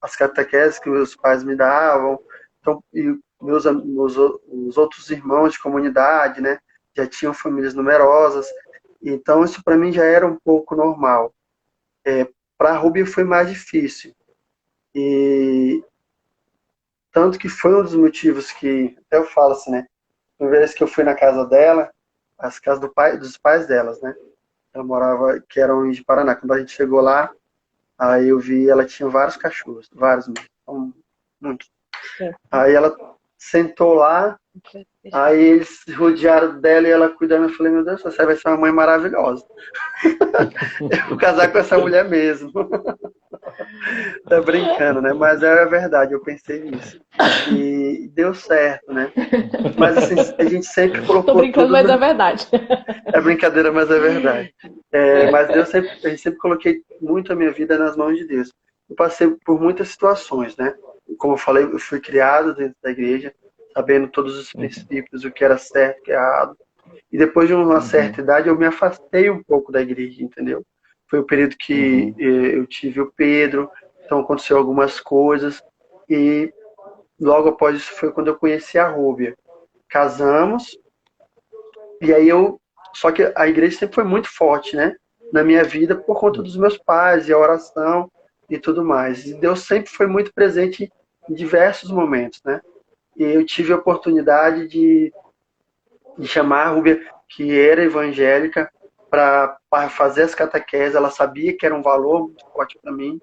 [SPEAKER 3] as catequeses que meus pais me davam, então, e os outros irmãos de comunidade, né? Já tinham famílias numerosas, então isso para mim já era um pouco normal. Para a Rúbia foi mais difícil. E tanto que foi um dos motivos que, até eu falo assim, né? Uma vez que eu fui na casa dela, as casas dos pais delas, né? Ela morava, que eram em Paraná. Quando a gente chegou lá, aí eu vi, ela tinha vários cachorros, vários mesmo, muitos. Aí ela sentou lá, aí eles rodearam dela e ela cuidando. Eu falei, meu Deus, você vai ser uma mãe maravilhosa. Eu vou casar com essa mulher mesmo. Tá brincando, né? Mas é a verdade, eu pensei nisso. E deu certo, né? Mas assim, a gente sempre colocou.
[SPEAKER 1] Tô brincando, mas é verdade.
[SPEAKER 3] É brincadeira, mas é verdade. Mas a gente sempre coloquei muito a minha vida nas mãos de Deus. Eu passei por muitas situações, né? Como eu falei, eu fui criado dentro da igreja, sabendo todos os princípios, o que era certo, o que era errado. E depois de uma certa idade, eu me afastei um pouco da igreja, entendeu? Foi o período que eu tive o Pedro, então aconteceu algumas coisas. E logo após isso foi quando eu conheci a Rúbia. Casamos, e aí só que a igreja sempre foi muito forte, né? Na minha vida, por conta dos meus pais, e a oração e tudo mais. E Deus sempre foi muito presente em diversos momentos, né? E eu tive a oportunidade de chamar a Rúbia, que era evangélica, para fazer as catequeses. Ela sabia que era um valor muito forte para mim.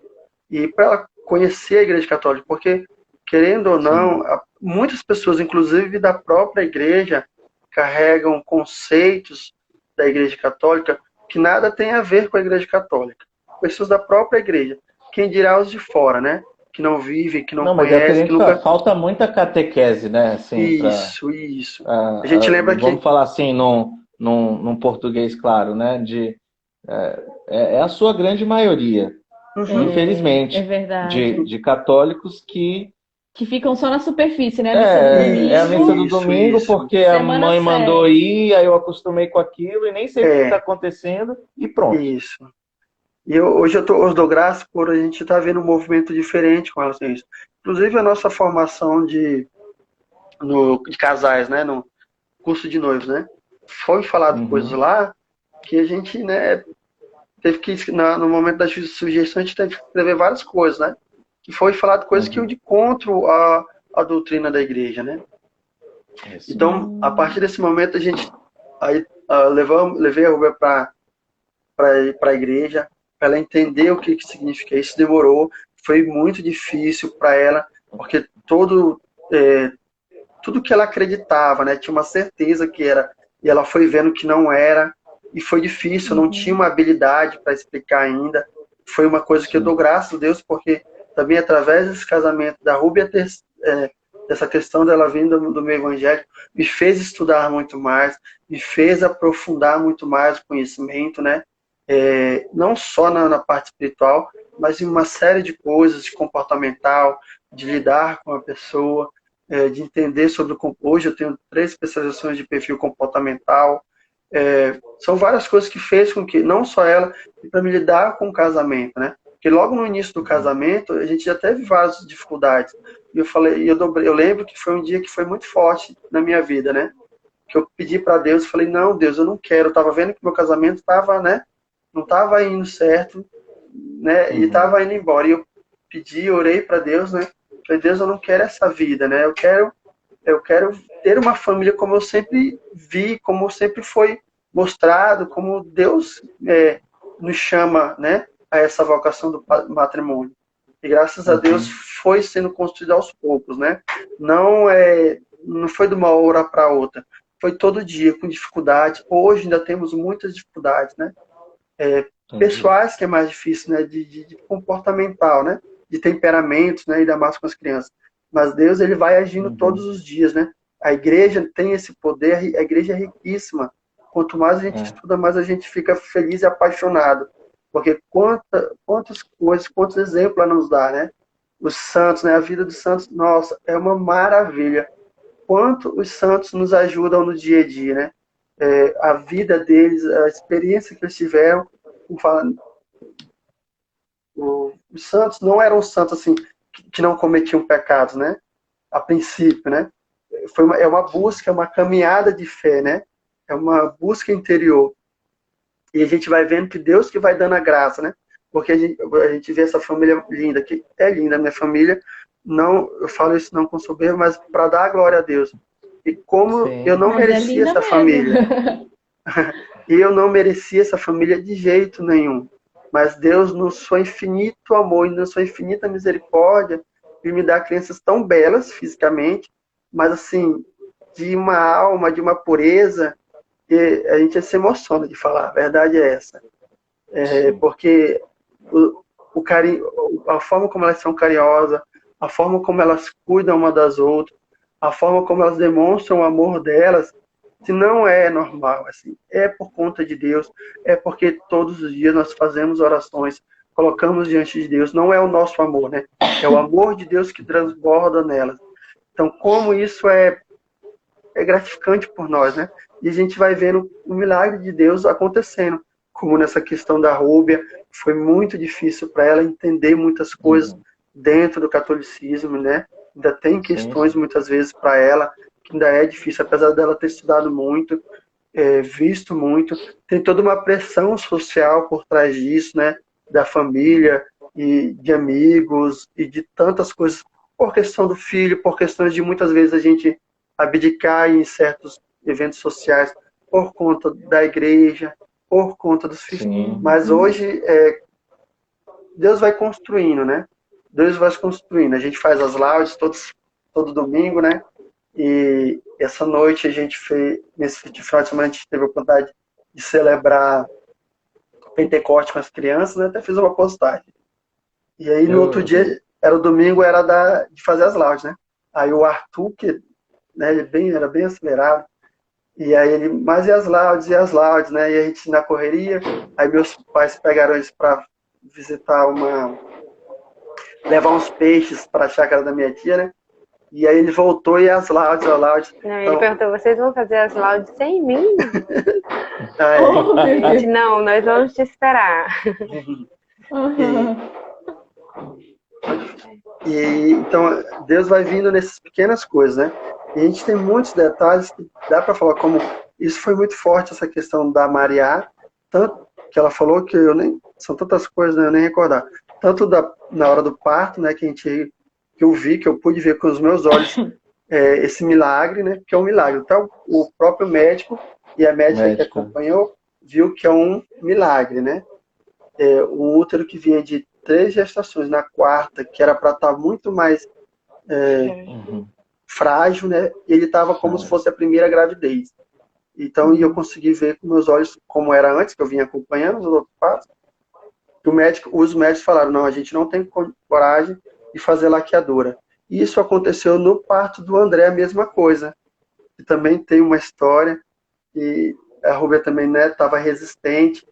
[SPEAKER 3] E para ela conhecer a igreja católica, porque, querendo ou não, muitas pessoas, inclusive da própria igreja, carregam conceitos da igreja católica que nada tem a ver com a igreja católica. Pessoas da própria igreja. Quem dirá os de fora, né? Que não vivem, que não conhecem. Que nunca...
[SPEAKER 2] Falta muita catequese, né? Assim,
[SPEAKER 3] isso. A gente lembra que...
[SPEAKER 2] Vamos falar assim, num português claro, né? É a sua grande maioria. infelizmente,
[SPEAKER 1] É verdade.
[SPEAKER 2] de católicos que
[SPEAKER 1] Que ficam só na superfície, né? A missa do
[SPEAKER 2] é a missa do
[SPEAKER 1] domingo,
[SPEAKER 2] domingo
[SPEAKER 3] Isso.
[SPEAKER 2] porque a
[SPEAKER 1] semana
[SPEAKER 2] mãe mandou
[SPEAKER 1] segue.
[SPEAKER 2] ir, aí eu acostumei com aquilo e nem sei o que está
[SPEAKER 3] É,
[SPEAKER 2] acontecendo e pronto.
[SPEAKER 3] isso. E hoje eu dou graças por a gente estar vendo um movimento diferente com relação a isso. Inclusive a nossa formação de casais, né, no curso de noivos, né, foi falado coisas
[SPEAKER 2] Uhum,
[SPEAKER 3] lá que a gente, né, teve que, no momento da sugestão, a gente teve que escrever várias coisas, né, que foi falado coisas que iam
[SPEAKER 2] uhum.
[SPEAKER 3] de contra a doutrina da igreja, né.
[SPEAKER 2] Isso.
[SPEAKER 3] Então, a partir desse momento, a gente aí levei a Rubia para a igreja, para ela entender o que significa isso. Demorou, foi muito difícil para ela, porque tudo que ela acreditava, né, tinha uma certeza que era, e ela foi vendo que não era, e foi difícil, não tinha uma habilidade para explicar ainda. Foi uma coisa que eu dou
[SPEAKER 2] Sim.
[SPEAKER 3] graças a Deus, porque também através desse casamento da Rúbia, dessa questão dela vindo do meio evangélico, me fez estudar muito mais, me fez aprofundar muito mais o conhecimento, né? Não só na parte espiritual, mas em uma série de coisas, de comportamental, de lidar com a pessoa, de entender sobre hoje eu tenho 3 especializações de perfil comportamental. São várias coisas que fez com que, não só ela, para me lidar com o casamento, né? Porque logo no início do casamento, a gente já teve várias dificuldades. E eu falei, eu lembro que foi um dia que foi muito forte na minha vida, né? Que eu pedi para Deus, falei, não, Deus, eu não quero. Eu estava vendo que meu casamento estava, né? Não estava indo certo, né? E estava indo embora. E eu pedi, orei para Deus, né? Falei, Deus, eu não quero essa vida, né? Eu quero ter uma família como eu sempre vi, como sempre foi mostrado, como Deus nos chama, né? A essa vocação do matrimônio. E graças a Deus foi sendo construído aos poucos, né? Não foi de uma hora para outra. Foi todo dia, com dificuldade. Hoje ainda temos muitas dificuldades, né? Pessoais, que é mais difícil, né? De comportamental, né? De temperamentos, né? Ainda mais com as crianças. Mas Deus, ele vai agindo todos os dias, né? A igreja tem esse poder, a igreja é riquíssima. Quanto mais a gente estuda, mais a gente fica feliz e apaixonado. Porque quantas coisas, quantos exemplos ela nos dá, né? Os santos, né? A vida dos santos, nossa, é uma maravilha. Quanto os santos nos ajudam no dia a dia, né? A vida deles, a experiência que eles tiveram, falando, os santos não eram santos assim que não cometiam pecados, né? A princípio, né? É uma busca, é uma caminhada de fé, né? É uma busca interior. E a gente vai vendo que Deus que vai dando a graça, né? Porque a gente vê essa família linda, que é linda, a minha família. Não, eu falo isso não com soberba, mas para dar a glória a Deus. E como eu não
[SPEAKER 1] Mas é
[SPEAKER 3] merecia
[SPEAKER 1] linda
[SPEAKER 3] essa
[SPEAKER 1] mesmo.
[SPEAKER 3] família. E eu não merecia essa família de jeito nenhum. Mas Deus, no seu infinito amor e na sua infinita misericórdia, me dá crianças tão belas fisicamente, mas assim, de uma alma, de uma pureza, que a gente se emociona de falar. A verdade é essa. Porque o carinho, a forma como elas são carinhosas, a forma como elas cuidam uma das outras, a forma como elas demonstram o amor delas, se não é normal, assim, é por conta de Deus, é porque todos os dias nós fazemos orações, colocamos diante de Deus, não é o nosso amor, né? É o amor de Deus que transborda nelas. Então, como isso é gratificante por nós, né? E a gente vai vendo o milagre de Deus acontecendo, como nessa questão da Rúbia, foi muito difícil para ela entender muitas coisas dentro do catolicismo, né? Ainda tem questões muitas vezes para ela que ainda é difícil, apesar dela ter estudado muito, visto muito, tem toda uma pressão social por trás disso, né? Da família e de amigos e de tantas coisas, por questão do filho, por questões de muitas vezes a gente abdicar em certos eventos sociais por conta da igreja, por conta dos filhos. Mas hoje Deus vai construindo, né? Deus vai construindo. A gente faz as laudes todo domingo, né? E essa noite a gente fez, nesse final de semana a gente teve a oportunidade de celebrar o Pentecoste com as crianças, né? Até fiz uma postagem. E aí no outro dia, era o domingo, era de fazer as laudes, né? Aí o Arthur, que né, ele era bem acelerado, e aí mas e as laudes, né? E a gente na correria, aí meus pais pegaram eles para visitar levar uns peixes para a chácara da minha tia, né? E aí ele voltou e as laudes.
[SPEAKER 4] Não, ele perguntou, vocês vão fazer as laudes sem mim?
[SPEAKER 1] Oh, meu
[SPEAKER 4] Gente,
[SPEAKER 1] Deus.
[SPEAKER 4] não, nós vamos te esperar.
[SPEAKER 3] Então, Deus vai vindo nessas pequenas coisas, né? E a gente tem muitos detalhes que dá para falar, como isso foi muito forte, essa questão da Mariá, tanto que ela falou que são tantas coisas, né, eu nem recordar. Tanto na hora do parto, né, que eu pude ver com os meus olhos esse milagre, né, que é um milagre. Então, o próprio médico e a médica que acompanhou viu que é um milagre, né? Um útero que vinha de 3 gestações, na quarta, que era para estar muito mais frágil, né? Ele estava como se fosse a primeira gravidez. Então, eu consegui ver com meus olhos como era antes, que eu vinha acompanhando os outros passos. Os médicos falaram, não, a gente não tem coragem de fazer laqueadura. E isso aconteceu no parto do André, a mesma coisa. E também tem uma história, e a Rubia também estava resistente,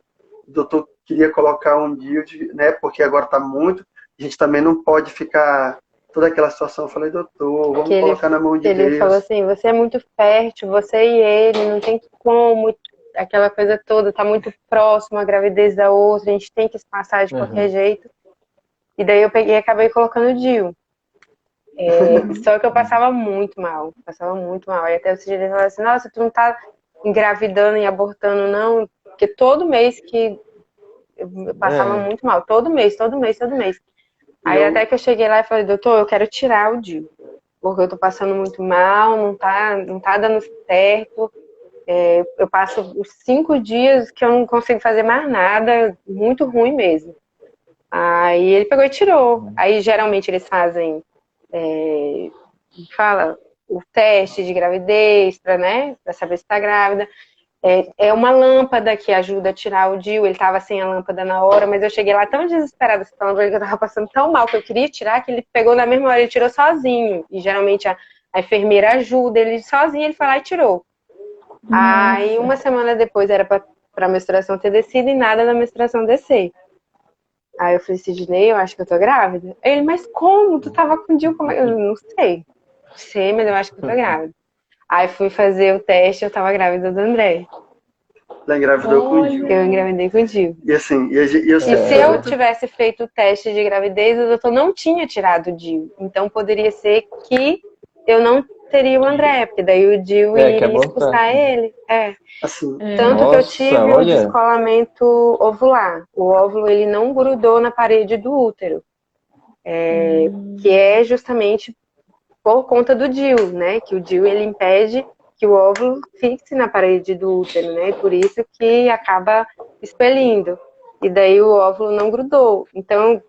[SPEAKER 3] o doutor queria colocar um DIU, né, porque agora está muito, a gente também não pode ficar toda aquela situação. Eu falei, doutor, vamos colocar na mão de Deus.
[SPEAKER 4] Ele falou assim, você é muito fértil, você e ele, não tem como, aquela coisa toda, tá muito próximo a gravidez da outra, a gente tem que espaçar de qualquer jeito. E daí eu peguei e acabei colocando o DIU. Só que eu passava muito mal. E até o CGD falou assim, nossa, tu não tá engravidando e abortando, não? Porque todo mês que eu passava muito mal. Todo mês. Aí até que eu cheguei lá e falei, doutor, eu quero tirar o DIU. Porque eu tô passando muito mal, não tá dando certo. Eu passo os 5 dias que eu não consigo fazer mais nada, muito ruim mesmo. Aí ele pegou e tirou. Aí geralmente eles fazem o teste de gravidez para saber se está grávida. É uma lâmpada que ajuda a tirar o DIU. Ele estava sem a lâmpada na hora, mas eu cheguei lá tão desesperada, falando que eu estava passando tão mal que eu queria tirar, que ele pegou na mesma hora e tirou sozinho. E geralmente a enfermeira ajuda ele sozinho, ele foi lá e tirou. Aí uma semana depois era para a menstruação ter descido e nada da menstruação descer. Aí eu falei, Sidney, eu acho que eu tô grávida. Ele, mas como? Tu tava com o DIU? Eu não sei. Sei, mas eu acho que eu tô grávida. Aí fui fazer o teste, eu tava grávida do André.
[SPEAKER 3] Ela engravidou com o DIU.
[SPEAKER 4] Eu engravidei com o DIU.
[SPEAKER 3] E assim,
[SPEAKER 4] se eu tivesse feito o teste de gravidez, o doutor não tinha tirado o DIU. Então poderia ser que eu não teria o André, porque daí o DIU iria expulsar ele.
[SPEAKER 3] Assim,
[SPEAKER 4] Tanto que eu tive um descolamento ovular. O óvulo ele não grudou na parede do útero. Que é justamente por conta do DIU, né? Que o DIU ele impede que o óvulo fixe na parede do útero, né? Por isso que acaba expelindo. E daí o óvulo não grudou. Então,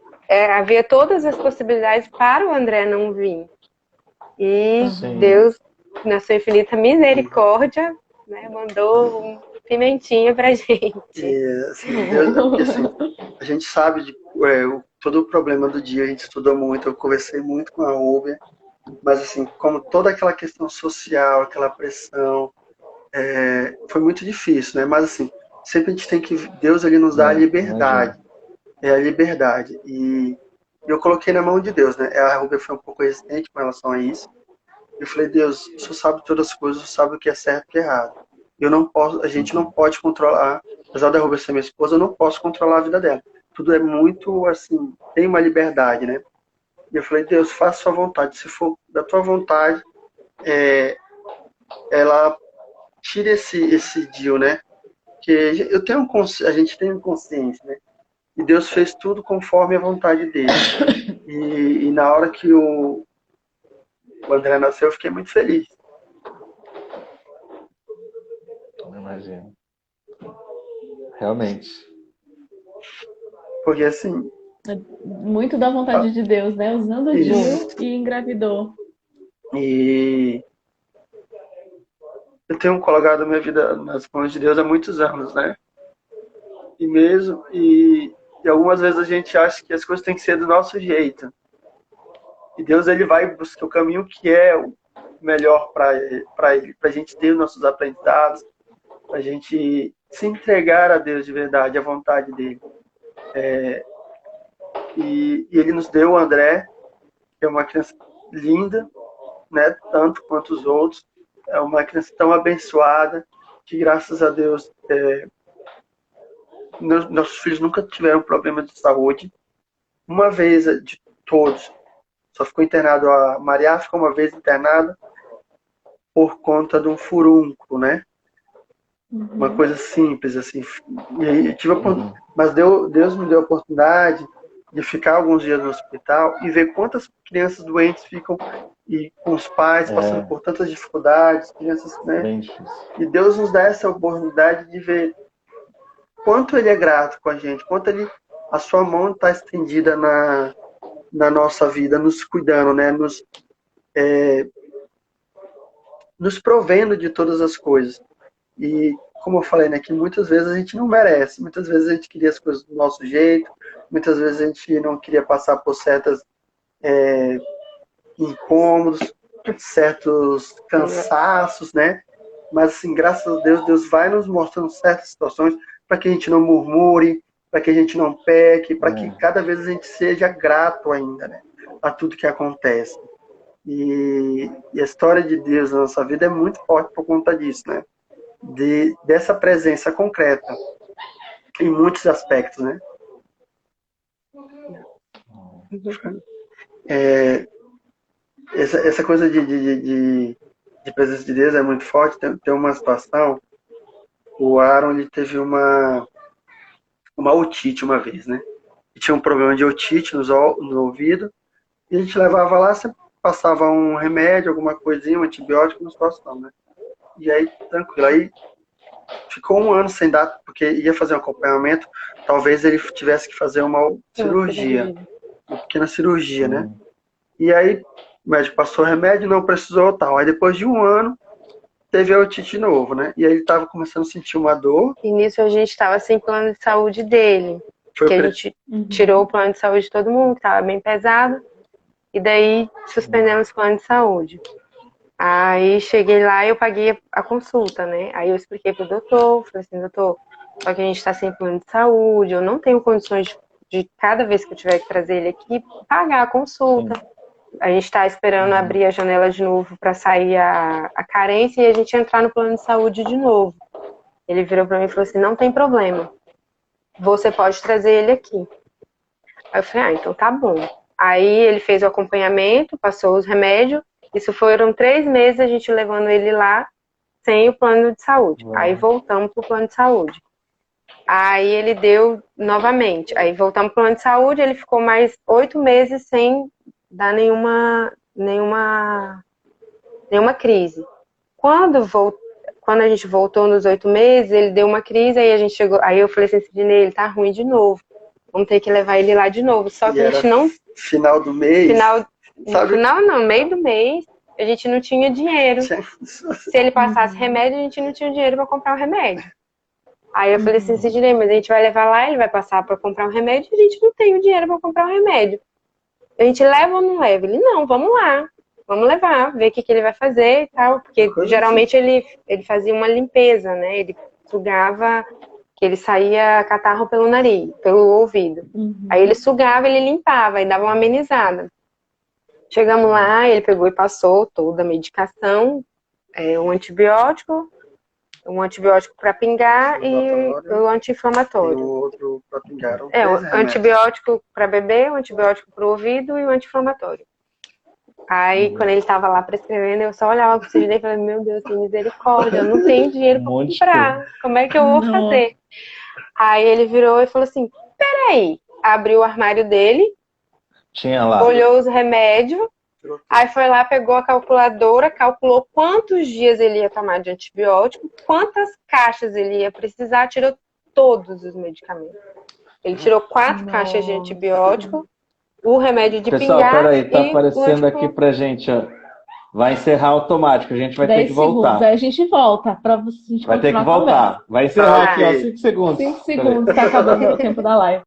[SPEAKER 4] havia todas as possibilidades para o André não vir. E Deus, na sua infinita misericórdia, né, mandou um pimentinha pra gente.
[SPEAKER 3] A gente sabe todo o problema do DIU, a gente estudou muito, eu conversei muito com a Rubia, mas assim, como toda aquela questão social, aquela pressão, foi muito difícil, né? Mas assim, sempre a gente tem que, Deus ele nos dá a liberdade, a liberdade, e eu coloquei na mão de Deus, né? A Rubia foi um pouco resistente com relação a isso. Eu falei, Deus, o Senhor sabe todas as coisas, o Senhor sabe o que é certo e o que é errado. A gente não pode controlar, apesar da Rubia ser minha esposa, eu não posso controlar a vida dela. Tudo é muito, assim, tem uma liberdade, né? E eu falei, Deus, faça a sua vontade. Se for da tua vontade, ela tire esse DIU, né? Porque a gente tem consciência, né? E Deus fez tudo conforme a vontade dele. E na hora que o André nasceu, eu fiquei muito feliz.
[SPEAKER 2] Imagino. Realmente.
[SPEAKER 3] Porque assim...
[SPEAKER 1] Muito da vontade de Deus, né? Usando o DIU e engravidou.
[SPEAKER 3] E eu tenho colocado minha vida nas mãos de Deus há muitos anos, né? E algumas vezes a gente acha que as coisas têm que ser do nosso jeito. E Deus ele vai buscar o caminho que é o melhor para ele, para a gente ter os nossos aprendizados, para a gente se entregar a Deus de verdade, à vontade dele. E ele nos deu o André, que é uma criança linda, né? Tanto quanto os outros. É uma criança tão abençoada, que graças a Deus nossos filhos nunca tiveram problema de saúde. Uma vez de todos, só ficou internado, a Maria ficou uma vez internada por conta de um furúnculo, né? Uma coisa simples, assim. E aí, mas Deus me deu a oportunidade de ficar alguns dias no hospital e ver quantas crianças doentes ficam e com os pais passando por tantas dificuldades, crianças, né?
[SPEAKER 2] Bem difícil.
[SPEAKER 3] E Deus nos dá essa oportunidade de ver quanto Ele é grato com a gente, quanto a sua mão está estendida na nossa vida, nos cuidando, né? Nos provendo de todas as coisas. E, como eu falei, né, que muitas vezes a gente não merece, muitas vezes a gente queria as coisas do nosso jeito, muitas vezes a gente não queria passar por certos incômodos, certos cansaços, né? Mas, assim, graças a Deus, Deus vai nos mostrando certas situações para que a gente não murmure, para que a gente não peque, para que cada vez a gente seja grato ainda, né, a tudo que acontece. E a história de Deus na nossa vida é muito forte por conta disso, né? Dessa presença concreta em muitos aspectos, né? Essa coisa de presença de Deus é muito forte. Tem uma situação, o Aaron ele teve uma otite uma vez, né? E tinha um problema de otite no ouvido, e a gente levava lá, sempre passava um remédio, alguma coisinha, um antibiótico na situação, né? E aí, tranquilo. Aí ficou um ano sem dar, porque ia fazer um acompanhamento, talvez ele tivesse que fazer uma cirurgia, uma pequena cirurgia, né? E aí o médico passou o remédio, não precisou, tal. Aí depois de um ano, teve a otite de novo, né? E aí ele estava começando a sentir uma dor.
[SPEAKER 4] E nisso a gente estava sem plano de saúde dele. Porque a gente tirou o plano de saúde de todo mundo, que estava bem pesado. E daí suspendemos o plano de saúde. Aí cheguei lá e eu paguei a consulta, né? Aí eu expliquei pro doutor, falei assim, doutor, só que a gente está sem plano de saúde, eu não tenho condições de cada vez que eu tiver que trazer ele aqui, pagar a consulta. Sim. A gente está esperando abrir a janela de novo para sair a carência e a gente entrar no plano de saúde de novo. Ele virou para mim e falou assim, não tem problema, você pode trazer ele aqui. Aí eu falei, então tá bom. Aí ele fez o acompanhamento, passou os remédios. Isso foram 3 meses a gente levando ele lá sem o plano de saúde. Aí voltamos pro plano de saúde. Aí ele deu novamente. Aí voltamos pro plano de saúde, ele ficou mais 8 meses sem dar nenhuma crise. Quando a gente voltou nos 8 meses, ele deu uma crise, aí a gente chegou. Aí eu falei assim, Sidney, ele tá ruim de novo. Vamos ter que levar ele lá de novo. Só que a gente não.
[SPEAKER 3] Final do mês.
[SPEAKER 4] Não, meio do mês, a gente não tinha dinheiro. Se ele passasse remédio, a gente não tinha dinheiro para comprar o remédio. Aí eu falei assim, Sidney, mas a gente vai levar lá, ele vai passar para comprar um remédio, e a gente não tem o dinheiro para comprar um remédio. A gente leva ou não leva? Ele, não, vamos lá. Vamos levar, ver o que ele vai fazer e tal. Porque geralmente ele fazia uma limpeza, né? Ele sugava, que ele saía catarro pelo nariz, pelo ouvido. Aí ele sugava, ele limpava e dava uma amenizada. Chegamos lá, ele pegou e passou toda a medicação, um antibiótico para pingar e o anti-inflamatório.
[SPEAKER 3] E o outro para pingar.
[SPEAKER 4] O antibiótico para beber, o antibiótico para o ouvido e o anti-inflamatório. Aí, quando ele estava lá prescrevendo, eu só olhava para o Sidney e falei, meu Deus, que misericórdia, eu não tenho dinheiro para comprar. Como é que eu vou fazer? Aí ele virou e falou assim, peraí. Abriu o armário dele,
[SPEAKER 2] tinha lá.
[SPEAKER 4] Olhou os remédios, aí foi lá, pegou a calculadora, calculou quantos dias ele ia tomar de antibiótico, quantas caixas ele ia precisar, tirou todos os medicamentos. Ele tirou 4 caixas de antibiótico, o remédio de
[SPEAKER 2] Pessoal,
[SPEAKER 4] pingar.
[SPEAKER 2] Pessoal, peraí, tá aparecendo aqui pra gente, ó. Vai encerrar automático, a gente vai ter que voltar.
[SPEAKER 1] Segundos, aí a gente volta pra você.
[SPEAKER 2] Vai ter que voltar. Vai encerrar aqui, ó, 5 segundos.
[SPEAKER 1] 5 segundos, tá acabando o tempo da live.